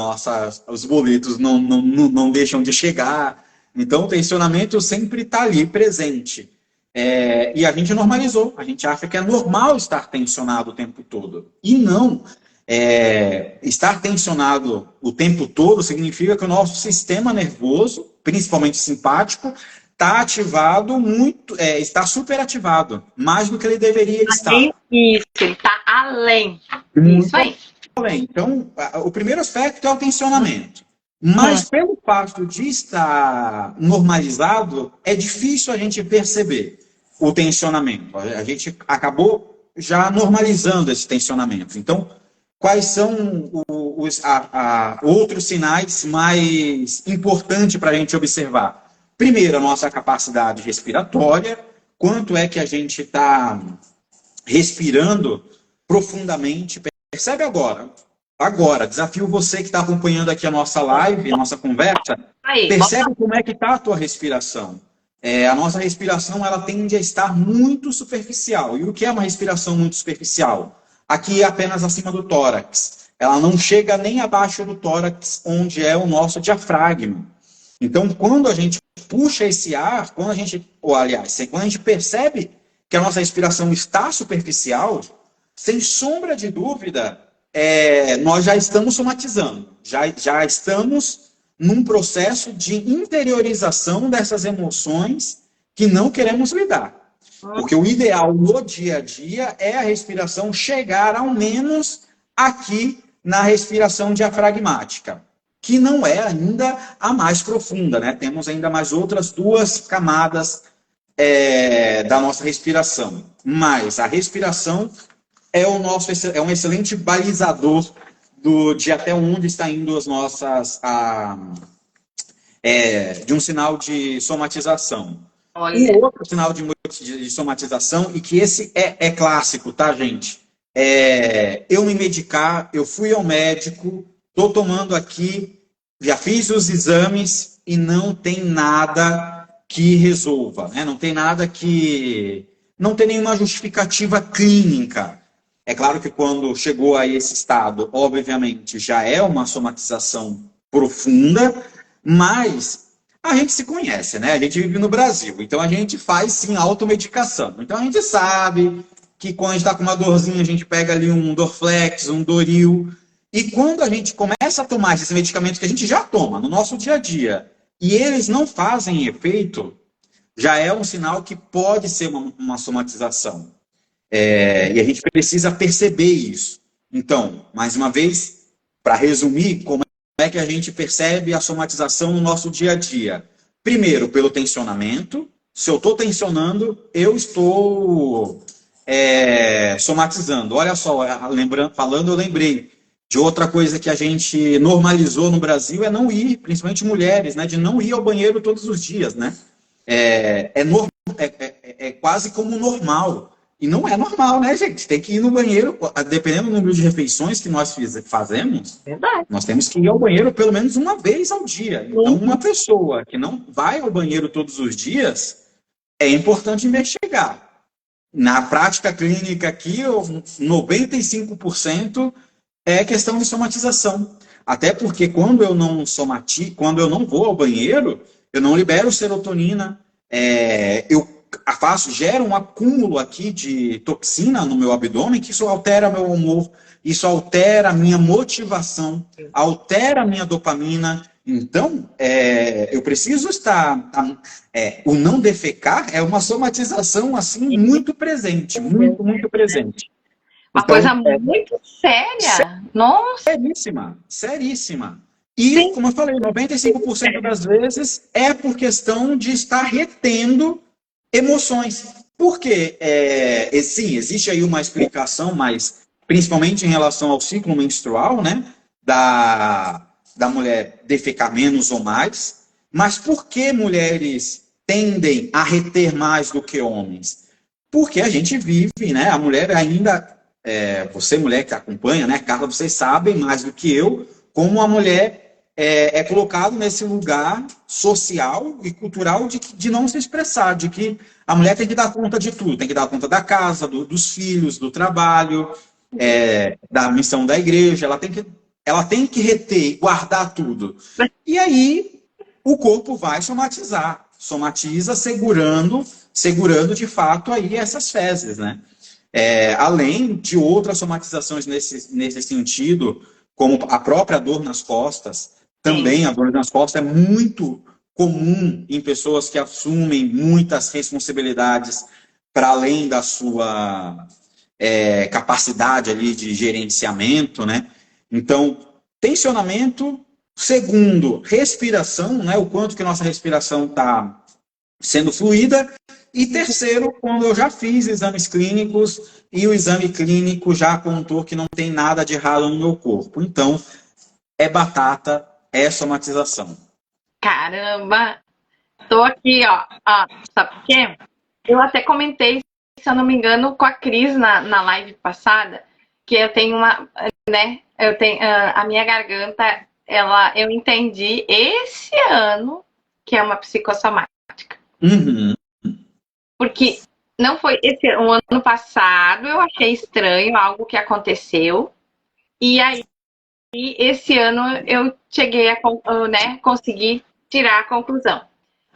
[SPEAKER 2] os boletos não deixam de chegar. Então, o tensionamento sempre está ali, presente. E a gente normalizou. A gente acha que é normal estar tensionado o tempo todo. E não. Estar tensionado o tempo todo significa que o nosso sistema nervoso, principalmente simpático, está ativado está superativado, mais do que ele deveria estar.
[SPEAKER 3] Isso, ele está além. Isso aí.
[SPEAKER 2] Então, o primeiro aspecto é o tensionamento. Mas pelo fato de estar normalizado, é difícil a gente perceber o tensionamento. A gente acabou já normalizando esse tensionamento. Então, quais são os outros sinais mais importantes para a gente observar? Primeiro, a nossa capacidade respiratória, quanto é que a gente está respirando profundamente. Percebe agora. Agora, desafio você que está acompanhando aqui a nossa live, a nossa conversa, percebe como é que está a tua respiração. A nossa respiração, ela tende a estar muito superficial. E o que é uma respiração muito superficial? Aqui é apenas acima do tórax. Ela não chega nem abaixo do tórax, onde é o nosso diafragma. Então, quando a gente puxa esse ar, quando a gente percebe que a nossa respiração está superficial, sem sombra de dúvida, nós já estamos somatizando, já estamos num processo de interiorização dessas emoções que não queremos lidar. Porque o ideal no dia a dia é a respiração chegar ao menos aqui na respiração diafragmática, que não é ainda a mais profunda, né? Temos ainda mais outras duas camadas da nossa respiração. Mas a respiração é um excelente balizador de até onde está indo as nossas... de um sinal de somatização.
[SPEAKER 3] Olha.
[SPEAKER 2] Um outro sinal de somatização, e que esse é clássico, tá, gente? Eu me medicar, eu fui ao médico, estou tomando aqui, já fiz os exames e não tem nada que resolva, né? Não tem nada que... Não tem nenhuma justificativa clínica. É claro que quando chegou a esse estado, obviamente, já é uma somatização profunda, mas a gente se conhece, né? A gente vive no Brasil, então a gente faz, sim, automedicação. Então a gente sabe que quando a gente está com uma dorzinha, a gente pega ali um Dorflex, um Doril, e quando a gente começa a tomar esses medicamentos que a gente já toma no nosso dia a dia, e eles não fazem efeito, já é um sinal que pode ser uma somatização. E a gente precisa perceber isso. Então, mais uma vez, para resumir, como é que a gente percebe a somatização no nosso dia a dia? Primeiro, pelo tensionamento. Se eu estou tensionando, eu estou somatizando. Olha só, eu lembrei de outra coisa que a gente normalizou no Brasil, é não ir, principalmente mulheres, né, de não ir ao banheiro todos os dias, né? É quase como normal. E não é normal, né, gente? Tem que ir no banheiro, dependendo do número de refeições que nós fazemos,
[SPEAKER 3] Verdade.
[SPEAKER 2] nós temos que ir ao banheiro pelo menos uma vez ao dia. Então, uma pessoa que não vai ao banheiro todos os dias, é importante investigar. Na prática clínica aqui, 95% é questão de somatização. Até porque quando eu não quando eu não vou ao banheiro, eu não libero serotonina, eu gera um acúmulo aqui de toxina no meu abdômen, que isso altera meu humor, isso altera a minha motivação, altera a minha dopamina. Então, eu preciso estar... o não defecar é uma somatização, assim, muito presente, muito, muito presente.
[SPEAKER 3] Uma
[SPEAKER 2] Então,
[SPEAKER 3] coisa muito séria. Nossa.
[SPEAKER 2] Seríssima, seríssima. E,
[SPEAKER 3] Sim.
[SPEAKER 2] como eu falei, 95% das vezes é por questão de estar retendo emoções. Porque, sim, existe aí uma explicação, mas principalmente em relação ao ciclo menstrual, né? Da mulher defecar menos ou mais. Mas por que mulheres tendem a reter mais do que homens? Porque a gente vive, né? A mulher ainda... você, mulher que acompanha, né, Carla, vocês sabem mais do que eu como a mulher é colocada nesse lugar social e cultural de não se expressar, de que a mulher tem que dar conta de tudo, tem que dar conta da casa, dos filhos, do trabalho, da missão da igreja, ela tem que reter, guardar tudo. E aí o corpo vai somatizar, somatiza segurando de fato aí essas fezes, né? Além de outras somatizações nesse sentido, como a própria dor nas costas, também a dor nas costas é muito comum em pessoas que assumem muitas responsabilidades para além da sua capacidade ali de gerenciamento, né? Então, tensionamento, segundo, respiração, né? O quanto que nossa respiração está sendo fluida. E terceiro, quando eu já fiz exames clínicos e o exame clínico já apontou que não tem nada de errado no meu corpo. Então, é batata, é somatização.
[SPEAKER 3] Caramba! Tô aqui, ó. Sabe por quê? Eu até comentei, se eu não me engano, com a Cris na live passada, que eu tenho a minha garganta, eu entendi esse ano que é uma psicossomática.
[SPEAKER 2] Uhum.
[SPEAKER 3] Porque não foi o ano passado, eu achei estranho algo que aconteceu. E aí, esse ano eu cheguei a conseguir tirar a conclusão.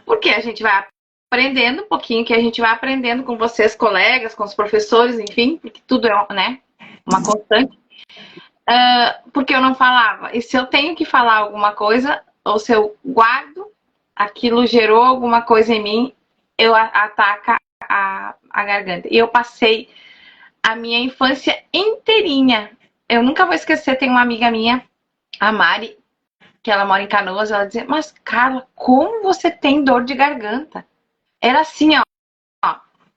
[SPEAKER 3] Porque a gente vai aprendendo um pouquinho, que a gente vai aprendendo com vocês, colegas, com os professores, enfim, porque tudo é, né, uma constante. Porque eu não falava. E se eu tenho que falar alguma coisa, ou se eu guardo, aquilo gerou alguma coisa em mim, eu ataca a garganta. E eu passei a minha infância inteirinha. Eu nunca vou esquecer, tem uma amiga minha, a Mari, que ela mora em Canoas, ela dizia, mas Carla, como você tem dor de garganta? Era assim, ó,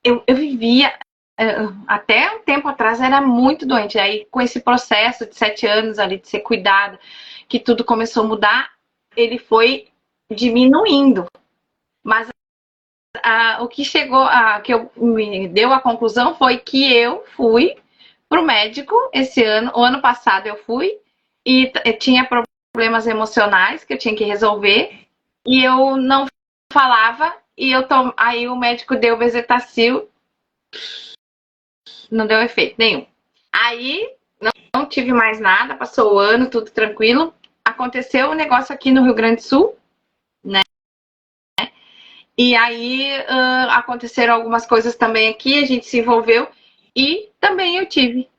[SPEAKER 3] eu vivia, até um tempo atrás era muito doente, aí com esse processo de 7 anos ali de ser cuidada, que tudo começou a mudar, ele foi diminuindo, mas o que me deu a conclusão foi que eu fui pro médico esse ano, o ano passado eu fui, e tinha problemas emocionais que eu tinha que resolver, e eu não falava, e aí o médico deu Bezetacil, não deu efeito nenhum. Aí não tive mais nada, passou o ano, tudo tranquilo. Aconteceu um negócio aqui no Rio Grande do Sul, né? E aí aconteceram algumas coisas também aqui, a gente se envolveu e também eu tive.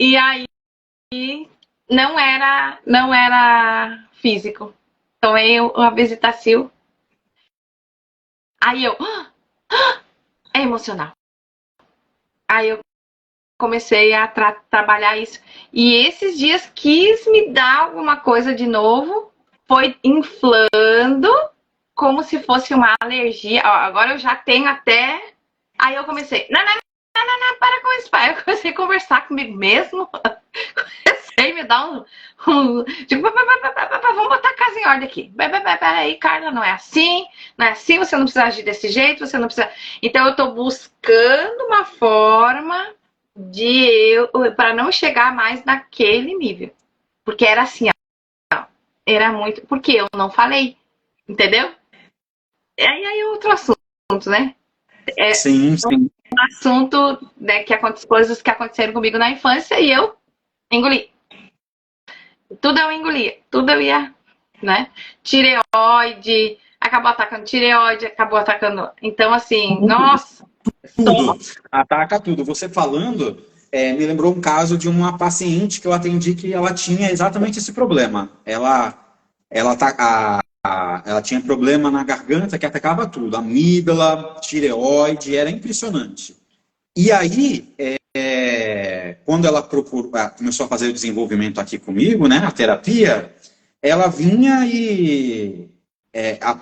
[SPEAKER 3] E aí não era físico. Tomei a Bezetacil. Aí eu... é emocional. Aí eu comecei a trabalhar isso. E esses dias quis me dar alguma coisa de novo. Foi inflando como se fosse uma alergia. Ó, agora eu já tenho até... Aí eu comecei... Não, para com isso, pai. Eu comecei a conversar comigo mesmo. Comecei a me dar tipo, vamos botar a casa em ordem aqui. Peraí, Carla, não é assim, você não precisa agir desse jeito, você não precisa... Então eu tô buscando uma forma para não chegar mais naquele nível. Porque era assim, ó, era muito... Porque eu não falei, entendeu? E aí outro assunto, né?
[SPEAKER 2] Sim.
[SPEAKER 3] Um assunto, né, coisas que aconteceram comigo na infância e eu engoli. Tudo eu engolia, tudo eu ia, né? Tireoide, acabou atacando tireoide, acabou atacando. Então, assim, nossa.
[SPEAKER 2] Tudo, ataca tudo. Você falando, me lembrou um caso de uma paciente que eu atendi que ela tinha exatamente esse problema. Ela tinha problema na garganta que atacava tudo, amígdala, tireoide, era impressionante. E aí, quando ela começou a fazer o desenvolvimento aqui comigo, né, a terapia, ela vinha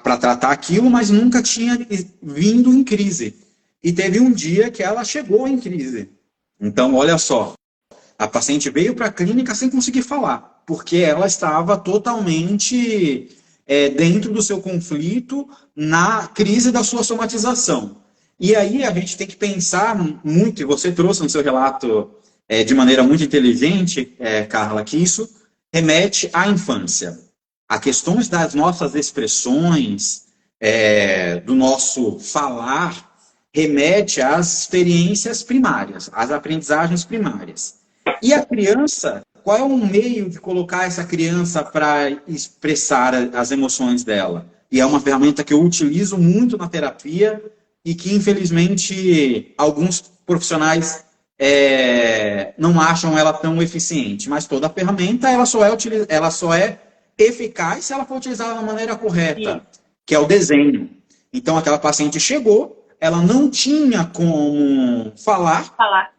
[SPEAKER 2] para tratar aquilo, mas nunca tinha vindo em crise. E teve um dia que ela chegou em crise. Então, olha só, a paciente veio para a clínica sem conseguir falar, porque ela estava totalmente dentro do seu conflito na crise da sua somatização. E aí a gente tem que pensar muito, e você trouxe no seu relato de maneira muito inteligente, Carla, que isso remete à infância. A questões das nossas expressões, do nosso falar, remete às experiências primárias, às aprendizagens primárias. E a criança, qual é o meio de colocar essa criança para expressar as emoções dela? E é uma ferramenta que eu utilizo muito na terapia e que, infelizmente, alguns profissionais não acham ela tão eficiente. Mas toda ferramenta ela só é eficaz se ela for utilizada da maneira correta, que é o desenho. Então, aquela paciente chegou, ela não tinha como falar,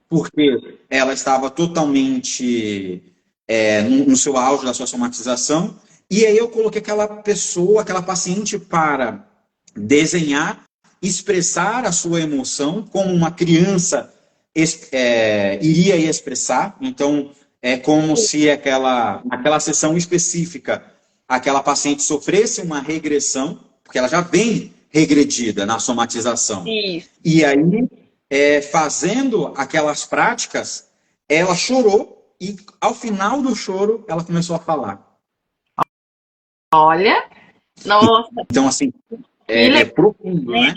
[SPEAKER 2] porque ela estava totalmente no seu auge da sua somatização, e aí eu coloquei aquela pessoa, aquela paciente para desenhar, expressar a sua emoção como uma criança iria expressar. Então, é como se naquela sessão específica, aquela paciente sofresse uma regressão, porque ela já vem regredida na somatização.
[SPEAKER 3] Isso.
[SPEAKER 2] E aí, fazendo aquelas práticas, ela chorou e, ao final do choro, ela começou a falar.
[SPEAKER 3] Olha, nossa.
[SPEAKER 2] Então, assim, é profundo, né?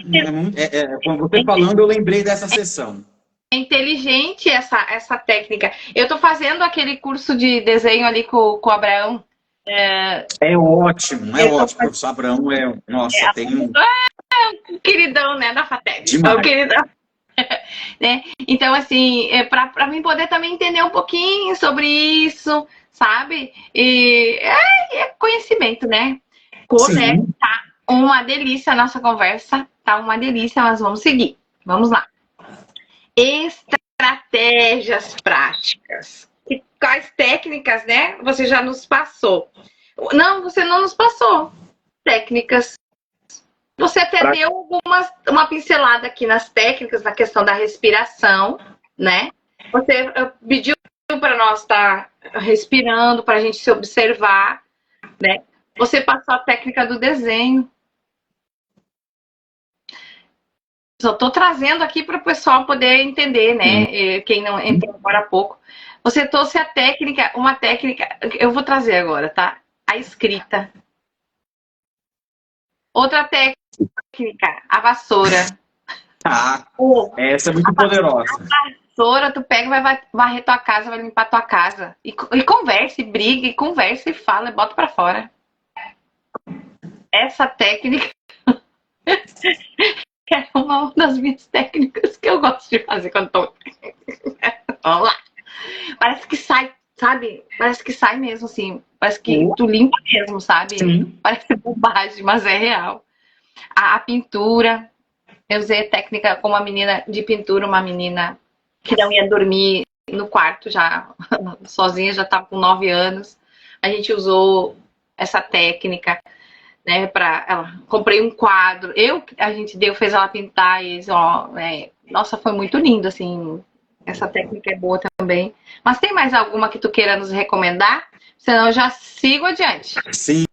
[SPEAKER 2] Quando você falando, eu lembrei dessa sessão.
[SPEAKER 3] É inteligente essa técnica. Eu tô fazendo aquele curso de desenho ali com o Abraão.
[SPEAKER 2] É ótimo, ótimo. O professor Abraão nossa, tem um...
[SPEAKER 3] queridão, né, da FATEC.
[SPEAKER 2] Demais.
[SPEAKER 3] O queridão. Né? Então, assim, para mim poder também entender um pouquinho sobre isso, sabe? E é conhecimento, né? Conecta. Tá uma delícia a nossa conversa, tá uma delícia, mas vamos seguir. Vamos lá. Estratégias práticas. E quais técnicas, né? Você já nos passou. Não, você não nos passou. Técnicas. Você até deu uma pincelada aqui nas técnicas, na questão da respiração, né? Você pediu para nós estar respirando, para a gente se observar, né? Você passou a técnica do desenho. Só estou trazendo aqui para o pessoal poder entender, né? Quem não entrou agora há pouco. Você trouxe uma técnica, eu vou trazer agora, tá? A escrita. Outra técnica, a vassoura.
[SPEAKER 2] Essa é muito poderosa.
[SPEAKER 3] A vassoura, tu pega e vai varrer tua casa, vai limpar tua casa. E conversa, e briga, e conversa, e fala, e bota pra fora. Essa técnica é uma das minhas técnicas que eu gosto de fazer quando tô... Vamos lá. Parece que sai, sabe? Parece que sai mesmo, assim. Parece que tu limpa mesmo, sabe?
[SPEAKER 2] Sim.
[SPEAKER 3] Parece bobagem, mas é real. A pintura. Eu usei a técnica com uma menina de pintura, uma menina que não ia dormir no quarto já, sozinha, já estava com 9 anos. A gente usou essa técnica, né, comprei um quadro, fez ela pintar e nossa, foi muito lindo, assim, essa técnica é boa também. Mas tem mais alguma que tu queira nos recomendar? Senão eu já sigo adiante.
[SPEAKER 2] Sim,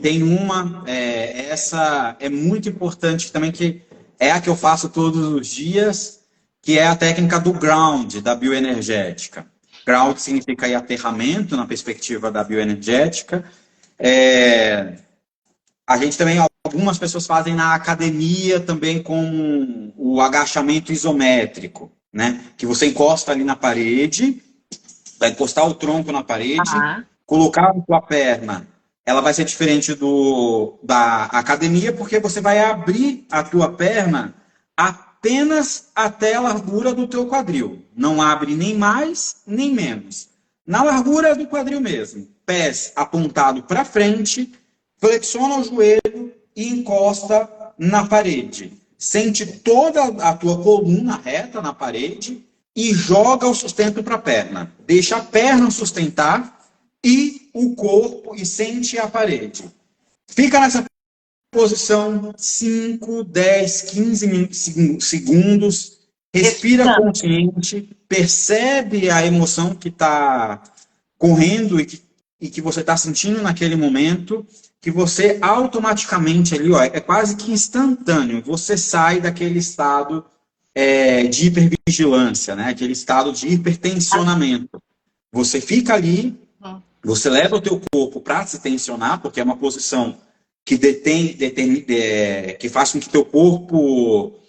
[SPEAKER 2] tem uma, essa é muito importante também, que é a que eu faço todos os dias, que é a técnica do ground, da bioenergética. Ground significa aí aterramento, na perspectiva da bioenergética. A gente também, algumas pessoas fazem na academia também com o agachamento isométrico, né? Que você encosta ali na parede, vai encostar o tronco na parede, colocar a tua perna, ela vai ser diferente da academia, porque você vai abrir a tua perna apenas até a largura do teu quadril. Não abre nem mais, nem menos. Na largura do quadril mesmo. Pés apontado para frente, flexiona o joelho e encosta na parede. Sente toda a tua coluna reta na parede e joga o sustento para a perna. Deixa a perna sustentar e o corpo e sente a parede. Fica nessa posição 5, 10, 15 segundos. Respira consciente, percebe a emoção que está correndo e que você está sentindo naquele momento, que você automaticamente ali, ó, é quase que instantâneo, você sai daquele estado de hipervigilância, né? Aquele estado de hipertensionamento. Você fica ali, você leva o teu corpo para se tensionar, porque é uma posição que que faz com que teu corpo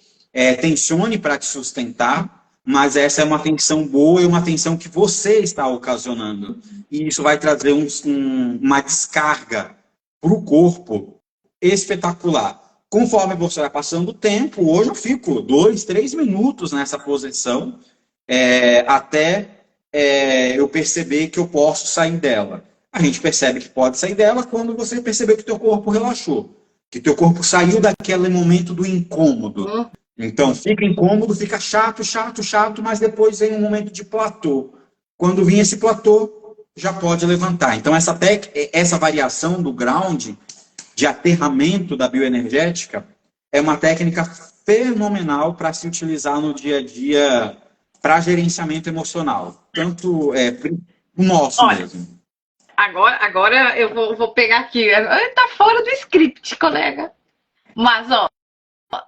[SPEAKER 2] tensione para te sustentar, mas essa é uma tensão boa e uma tensão que você está ocasionando. E isso vai trazer uma descarga para o corpo espetacular. Conforme você vai passando o tempo, hoje eu fico 2, 3 minutos nessa posição, até eu perceber que eu posso sair dela. A gente percebe que pode sair dela quando você perceber que teu corpo relaxou, que teu corpo saiu daquele momento do incômodo. Então, fica incômodo, fica chato, mas depois vem um momento de platô. Quando vir esse platô, já pode levantar. Então, essa variação do ground, de aterramento da bioenergética, é uma técnica fenomenal para se utilizar no dia a dia para gerenciamento emocional. Tanto o nosso mesmo.
[SPEAKER 3] Agora eu vou pegar aqui. Tá fora do script, colega. Mas, ó,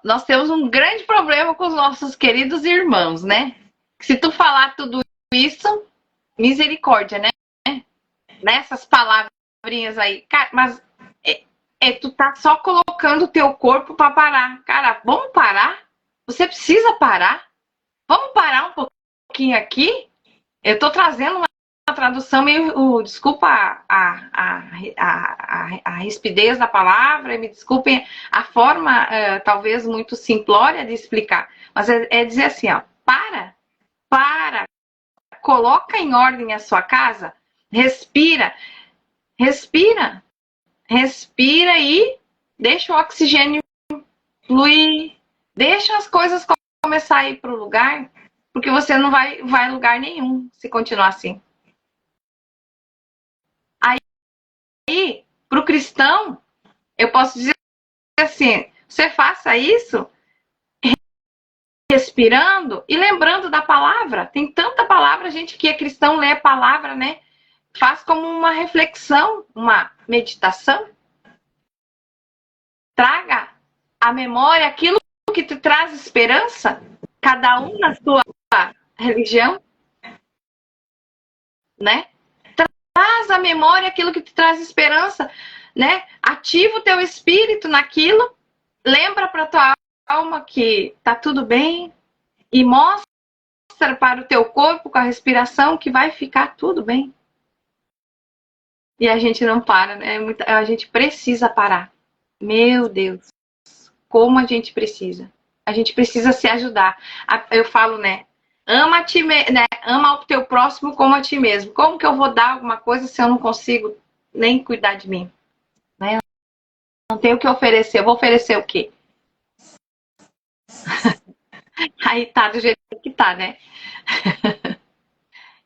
[SPEAKER 3] nós temos um grande problema com os nossos queridos irmãos, né? Se tu falar tudo isso, misericórdia, né? Nessas palavrinhas aí. Cara, mas tu tá só colocando o teu corpo para parar. Cara, vamos parar? Você precisa parar? Vamos parar um pouquinho aqui? Eu tô trazendo uma tradução meio... desculpa a rispidez da palavra, me desculpem a forma talvez muito simplória de explicar, mas é dizer assim, ó, para, coloca em ordem a sua casa, respira e deixa o oxigênio fluir, deixa as coisas começar a ir para o lugar, porque você não vai a lugar nenhum se continuar assim. Aí, para o cristão, eu posso dizer assim, você faça isso respirando e lembrando da palavra. Tem tanta palavra, gente que é cristão, lê a palavra, né? Faz como uma reflexão, uma meditação. Traga à memória aquilo que te traz esperança, cada um na sua religião, né? Traz à memória aquilo que te traz esperança, né? Ativa o teu espírito naquilo, lembra para tua alma que tá tudo bem e mostra para o teu corpo com a respiração que vai ficar tudo bem. E a gente não para, né? A gente precisa parar. Meu Deus, como a gente precisa. A gente precisa se ajudar. Eu falo, né? Ama o teu próximo como a ti mesmo. Como que eu vou dar alguma coisa se eu não consigo nem cuidar de mim? Né? Não tenho o que oferecer. Eu vou oferecer o quê? Aí tá do jeito que tá, né?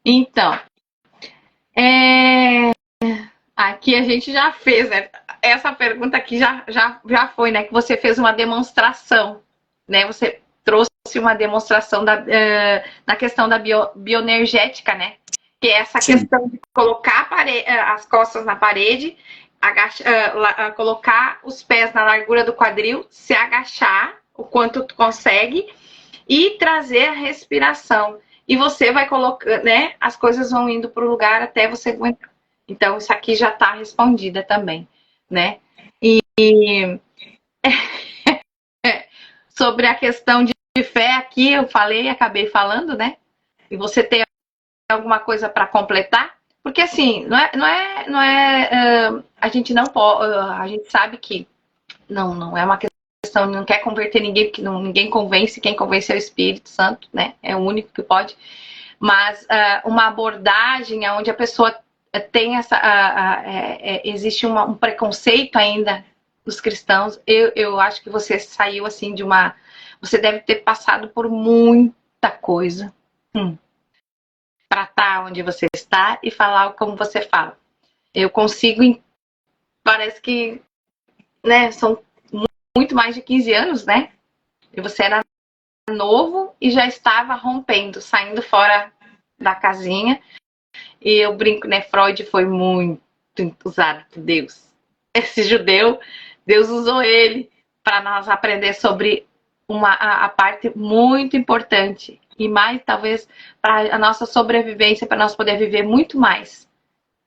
[SPEAKER 3] Então, aqui a gente já fez, né? Essa pergunta aqui já foi, né? Que você fez uma demonstração, né? Você trouxe uma demonstração na questão da bioenergética, né? Que é essa Sim. questão de colocar as costas na parede, colocar os pés na largura do quadril, se agachar o quanto tu consegue e trazer a respiração. E você vai colocando, né? As coisas vão indo para o lugar até você aguentar. Então, isso aqui já está respondida também, né? E sobre a questão de fé aqui, eu acabei falando, né? E você tem alguma coisa para completar? Porque assim, a gente não pode, a gente sabe que não é uma questão, não quer converter ninguém, porque ninguém convence, quem convence é o Espírito Santo, né? É o único que pode. Mas uma abordagem onde a pessoa tem existe um preconceito ainda dos cristãos. Eu acho que você saiu assim de uma... Você deve ter passado por muita coisa para estar onde você está e falar como você fala. Eu consigo... Parece que, né, são muito mais de 15 anos, né? E você era novo e já estava rompendo, saindo fora da casinha. E eu brinco, né? Freud foi muito usado por Deus. Esse judeu, Deus usou ele para nós aprender sobre a parte muito importante e mais, talvez, para a nossa sobrevivência, para nós poder viver muito mais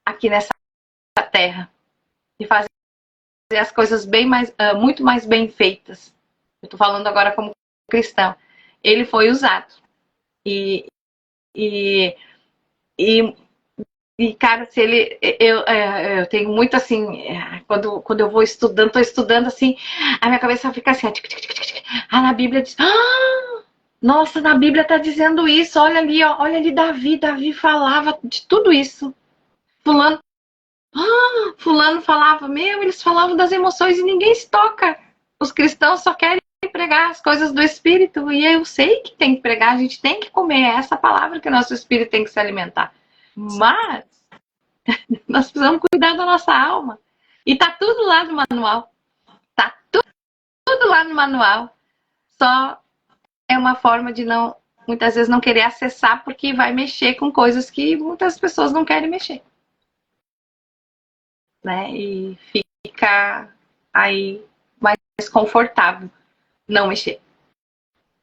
[SPEAKER 3] aqui nessa terra e fazer as coisas bem mais, muito mais bem feitas. Eu estou falando agora como cristão. Ele foi usado. E cara, se ele... Eu tenho muito assim... Quando eu vou estudando, estou estudando assim, a minha cabeça fica assim... na Bíblia diz... nossa, na Bíblia está dizendo isso. Olha ali, ó, olha ali Davi. Davi falava de tudo isso. Fulano falava... eles falavam das emoções e ninguém se toca. Os cristãos só querem pregar as coisas do Espírito. E eu sei que tem que pregar. A gente tem que comer. É essa palavra que o nosso Espírito tem que se alimentar. Mas nós precisamos cuidar da nossa alma. E tá tudo lá no manual. Tá tudo lá no manual. Só é uma forma de muitas vezes não querer acessar, porque vai mexer com coisas que muitas pessoas não querem mexer. Né? E fica aí mais confortável não mexer.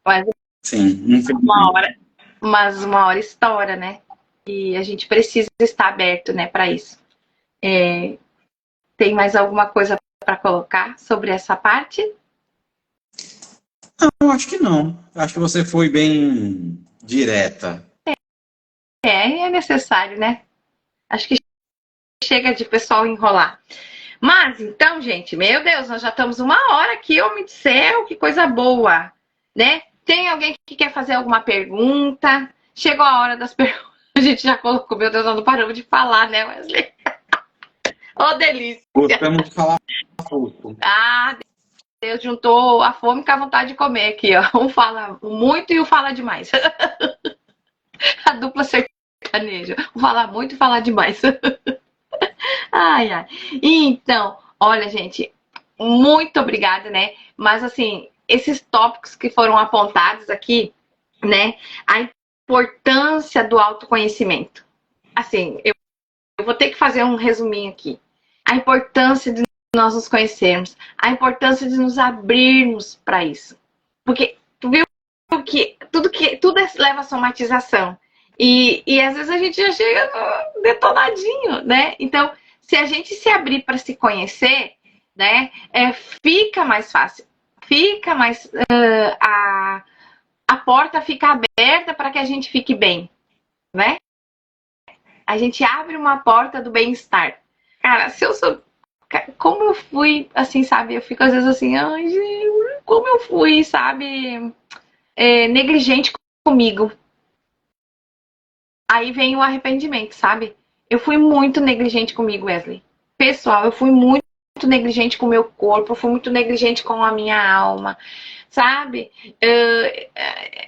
[SPEAKER 3] Mas
[SPEAKER 2] Sim,
[SPEAKER 3] uma hora estoura, né? E a gente precisa estar aberto, né, para isso. Tem mais alguma coisa para colocar sobre essa parte?
[SPEAKER 2] Não, acho que não. Acho que você foi bem direta.
[SPEAKER 3] É necessário, né? Acho que chega de pessoal enrolar. Mas, então, gente, meu Deus, nós já estamos 1 hora aqui, homem do céu, que coisa boa, né? Tem alguém que quer fazer alguma pergunta? Chegou a hora das perguntas. A gente já colocou, meu Deus, nós não paramos de falar, né, Wesley? Ô, delícia!
[SPEAKER 2] Gostamos de falar pouco.
[SPEAKER 3] Deus juntou a fome com a vontade de comer aqui, ó. Um fala muito e um fala demais. A dupla sertaneja. Um fala muito e fala demais. Ai. Então, olha, gente, muito obrigada, né? Mas, assim, esses tópicos que foram apontados aqui, né? A importância do autoconhecimento. Assim, eu vou ter que fazer um resuminho aqui. A importância de nós nos conhecermos. A importância de nos abrirmos para isso. Porque tu viu que tudo leva a somatização. E às vezes a gente já chega detonadinho, né? Então, se a gente se abrir para se conhecer, né? Fica mais fácil. Fica mais... a porta fica aberta para que a gente fique bem, né? A gente abre uma porta do bem-estar. Cara, se eu sou... Como eu fui, assim, sabe? Eu fico às vezes assim, ai, gente, como eu fui, sabe? Negligente comigo. Aí vem o arrependimento, sabe? Eu fui muito negligente comigo, Wesley. Pessoal, eu fui muito negligente com o meu corpo, eu fui muito negligente com a minha alma, sabe?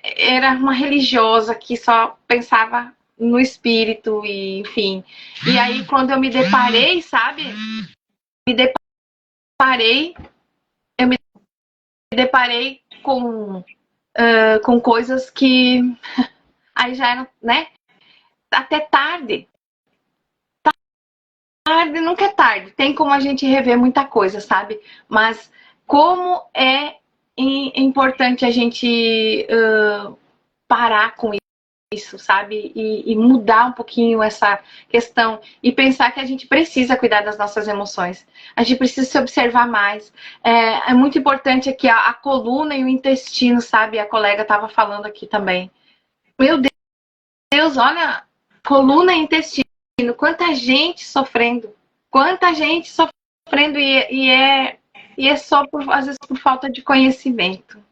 [SPEAKER 3] Era uma religiosa que só pensava no espírito e, enfim. E aí, quando eu me deparei, sabe? Eu me deparei com coisas que aí já eram, né? Até tarde. Tarde nunca é tarde. Tem como a gente rever muita coisa, sabe? Mas como é importante a gente parar com isso, sabe? E mudar um pouquinho essa questão e pensar que a gente precisa cuidar das nossas emoções. A gente precisa se observar mais. É muito importante aqui a coluna e o intestino, sabe? A colega estava falando aqui também. Meu Deus, olha, coluna e intestino. quanta gente sofrendo. Quanta gente sofrendo e é só, às vezes, por falta de conhecimento.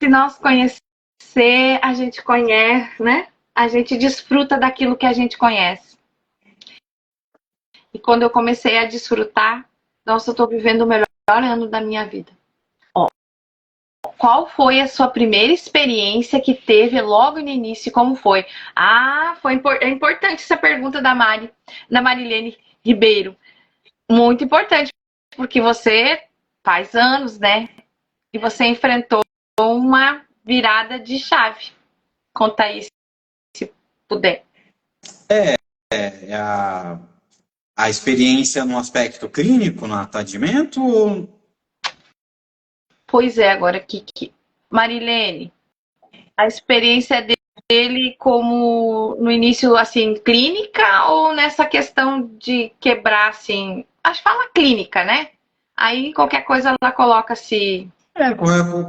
[SPEAKER 3] Se nós conhecer, a gente conhece, né? A gente desfruta daquilo que a gente conhece. E quando eu comecei a desfrutar, nossa, eu tô vivendo o melhor ano da minha vida. Ó, qual foi a sua primeira experiência que teve logo no início? Como foi? É importante essa pergunta da Marilene Ribeiro. Muito importante, porque você faz anos, né? E você enfrentou uma virada de chave. Conta aí, se puder.
[SPEAKER 2] A experiência no aspecto clínico, no atendimento?
[SPEAKER 3] Pois é, agora Marilene, a experiência dele como no início, assim, clínica ou nessa questão de quebrar, assim, acho que fala clínica, né? Aí qualquer coisa ela coloca-se.
[SPEAKER 2] Qualquer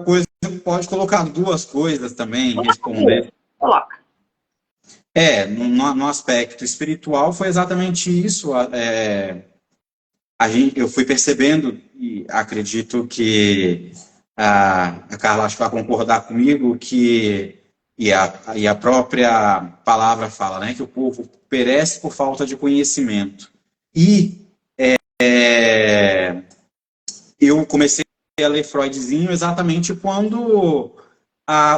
[SPEAKER 2] coisa pode colocar duas coisas também, responder.
[SPEAKER 3] Coloca.
[SPEAKER 2] No aspecto espiritual foi exatamente isso. Eu fui percebendo, e acredito que a Carla acho que vai concordar comigo, e a própria palavra fala, né, que o povo perece por falta de conhecimento. E eu comecei a ler Freudzinho exatamente quando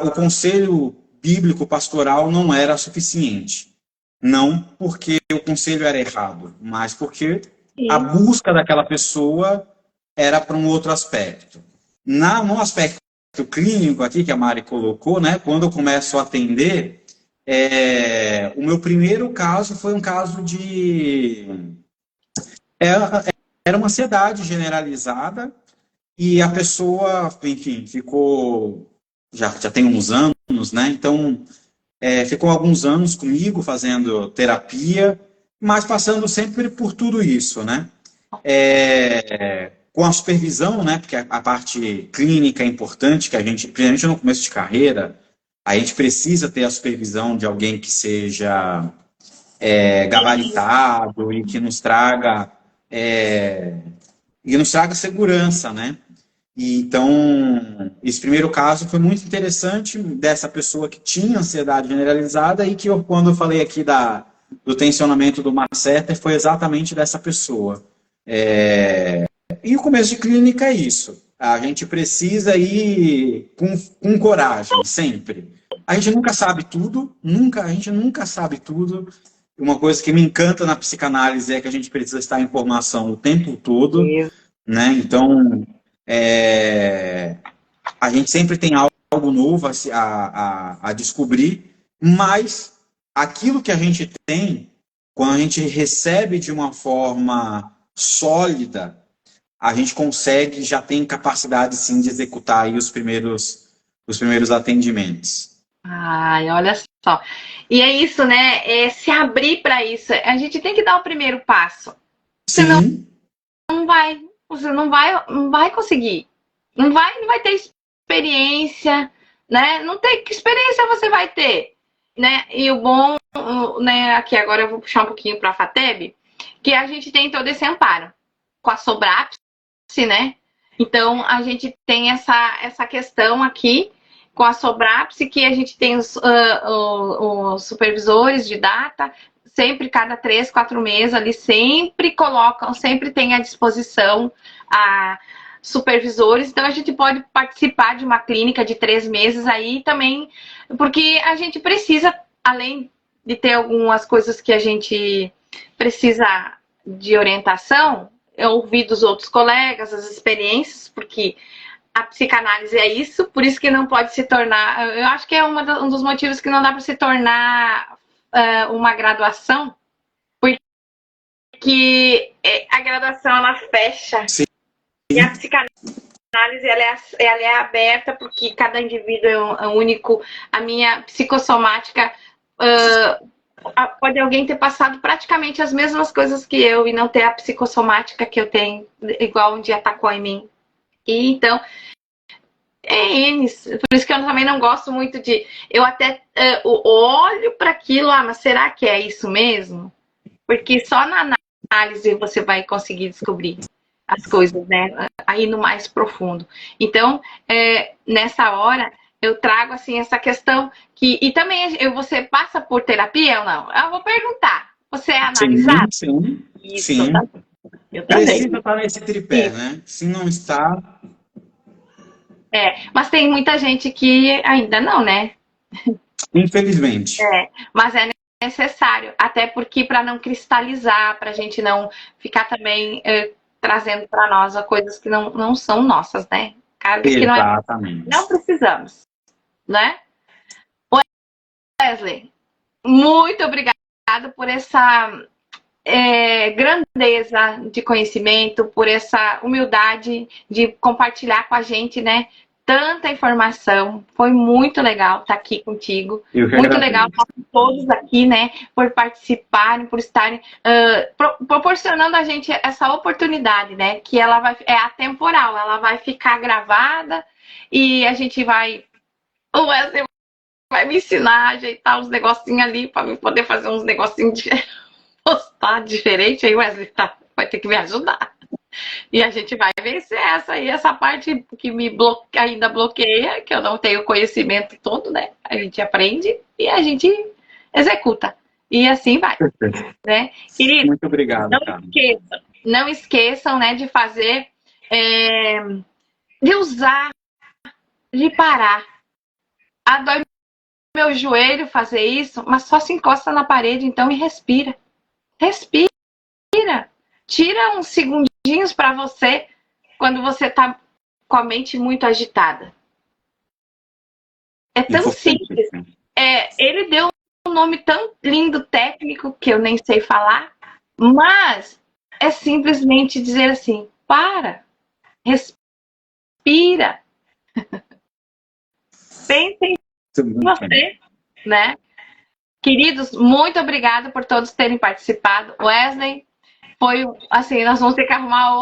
[SPEAKER 2] o conselho bíblico pastoral não era suficiente. Não porque o conselho era errado, mas porque a busca daquela pessoa era para um outro aspecto. No aspecto clínico aqui que a Mari colocou, né, quando eu começo a atender, o meu primeiro caso foi um caso de... Era uma ansiedade generalizada e a pessoa, enfim, ficou... Já tem uns anos, né? Então, ficou alguns anos comigo fazendo terapia, mas passando sempre por tudo isso, né? Com a supervisão, né? Porque a parte clínica é importante, que a gente, principalmente no começo de carreira, a gente precisa ter a supervisão de alguém que seja gabaritado e que nos traga segurança, né? Então, esse primeiro caso foi muito interessante, dessa pessoa que tinha ansiedade generalizada e que, quando eu falei aqui do tensionamento do masseter, foi exatamente dessa pessoa. E o começo de clínica é isso. A gente precisa ir com coragem, sempre. A gente nunca sabe tudo, a gente nunca sabe tudo. Uma coisa que me encanta na psicanálise é que a gente precisa estar em formação o tempo todo, né? Então... a gente sempre tem algo novo a descobrir, mas aquilo que a gente tem, quando a gente recebe de uma forma sólida, a gente consegue, já tem capacidade sim de executar aí os primeiros atendimentos.
[SPEAKER 3] Ai, olha só. E é isso, né? Se abrir para isso. A gente tem que dar o primeiro passo. Senão você não vai conseguir. Não vai ter experiência, né? Não tem que experiência você vai ter, né? E o bom, né, aqui agora eu vou puxar um pouquinho para a FATEB, que a gente tem todo esse amparo com a Sobrapse, né? Então a gente tem essa questão aqui com a Sobrapse, que a gente tem os supervisores de data, sempre cada 3, 4 meses ali, sempre tem à disposição a supervisores. Então a gente pode participar de uma clínica de 3 meses aí também, porque a gente precisa, além de ter algumas coisas que a gente precisa de orientação, ouvir dos outros colegas, as experiências, porque a psicanálise é isso, por isso que não pode se tornar, eu acho que é um dos motivos que não dá para se tornar uma graduação, porque a graduação ela fecha.
[SPEAKER 2] Sim.
[SPEAKER 3] E a psicanálise ela é aberta, porque cada indivíduo é único. A minha psicossomática, pode alguém ter passado praticamente as mesmas coisas que eu e não ter a psicossomática que eu tenho, igual um dia atacou em mim. E então, N. Por isso que eu também não gosto muito de. Eu até olho para aquilo, mas será que é isso mesmo? Porque só na análise você vai conseguir descobrir as coisas, né? Aí no mais profundo. Então, nessa hora, eu trago assim essa questão que. E também você passa por terapia ou não? Eu vou perguntar. Você é analisado?
[SPEAKER 2] Sim,
[SPEAKER 3] Isso,
[SPEAKER 2] sim.
[SPEAKER 3] tá? Eu também.
[SPEAKER 2] Precisa estar nesse tripé, né? Se não está.
[SPEAKER 3] Mas tem muita gente que ainda não, né?
[SPEAKER 2] Infelizmente.
[SPEAKER 3] Mas é necessário, até porque para não cristalizar, para a gente não ficar também trazendo para nós coisas que não são nossas, né? Cargas que
[SPEAKER 2] Exatamente.
[SPEAKER 3] não precisamos, né? Wesley, muito obrigada por essa grandeza de conhecimento, por essa humildade de compartilhar com a gente, né? Tanta informação, foi muito legal estar aqui contigo, muito legal estar com todos aqui, né, por participarem, por estarem proporcionando a gente essa oportunidade, né, que ela é atemporal, ela vai ficar gravada e a gente o Wesley vai me ensinar a ajeitar uns negocinhos ali para eu poder fazer uns negocinhos postar diferente, aí Wesley vai ter que me ajudar. E a gente vai vencer essa parte que ainda bloqueia, que eu não tenho conhecimento todo, né? A gente aprende e a gente executa. E assim vai. Né? Querido,
[SPEAKER 2] muito obrigado.
[SPEAKER 3] Não esqueçam, né, de fazer, de usar, de parar. Dói meu joelho fazer isso, mas só se encosta na parede, então, e respira. Respira. Tira uns segundinhos para você quando você está com a mente muito agitada. É tão simples. Ele deu um nome tão lindo, técnico, que eu nem sei falar, mas é simplesmente dizer assim, para, respira. Pensem em você, né? Queridos, muito obrigada por todos terem participado. Wesley, foi assim, nós vamos ter que arrumar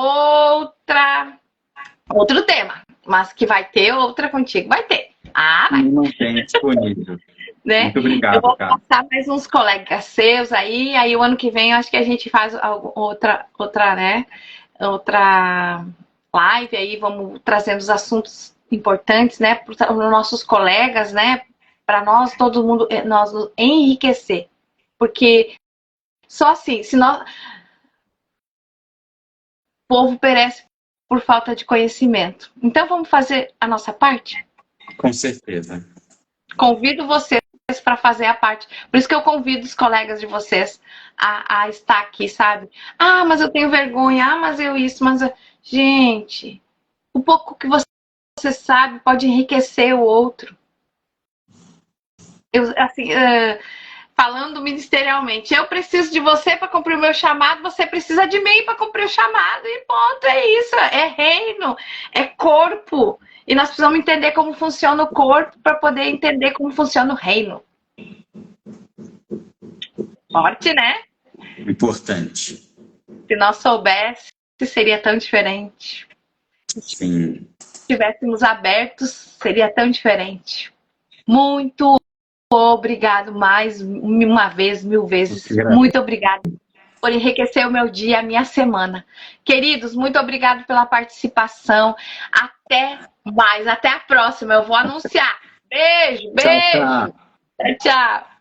[SPEAKER 3] outro tema, mas que vai ter outra contigo, vai ter.
[SPEAKER 2] Vai. Não tem disponível.
[SPEAKER 3] Né?
[SPEAKER 2] Muito obrigado,
[SPEAKER 3] eu vou passar mais uns colegas seus aí o ano que vem eu acho que a gente faz outra live aí, vamos trazendo os assuntos importantes, né, para os nossos colegas, né, para nós, todo mundo, nós nos enriquecer, porque só assim, se nós... O povo perece por falta de conhecimento. Então vamos fazer a nossa parte?
[SPEAKER 2] Com certeza. Convido
[SPEAKER 3] vocês para fazer a parte. Por isso que eu convido os colegas de vocês a estar aqui, sabe? Mas eu tenho vergonha. Mas eu isso, mas... Gente, o pouco que você sabe pode enriquecer o outro. Falando ministerialmente, eu preciso de você para cumprir o meu chamado, você precisa de mim para cumprir o chamado, e ponto, é isso, é reino, é corpo, e nós precisamos entender como funciona o corpo para poder entender como funciona o reino. Forte, né?
[SPEAKER 2] Importante.
[SPEAKER 3] Se nós soubéssemos, seria tão diferente.
[SPEAKER 2] Sim.
[SPEAKER 3] Se estivéssemos abertos, seria tão diferente. Muito obrigado mais uma vez, 1000 vezes. Muito obrigada por enriquecer o meu dia, a minha semana. Queridos, muito obrigado pela participação. Até mais, até a próxima. Eu vou anunciar. Beijo, beijo.
[SPEAKER 2] Tchau, tchau.
[SPEAKER 3] Tchau.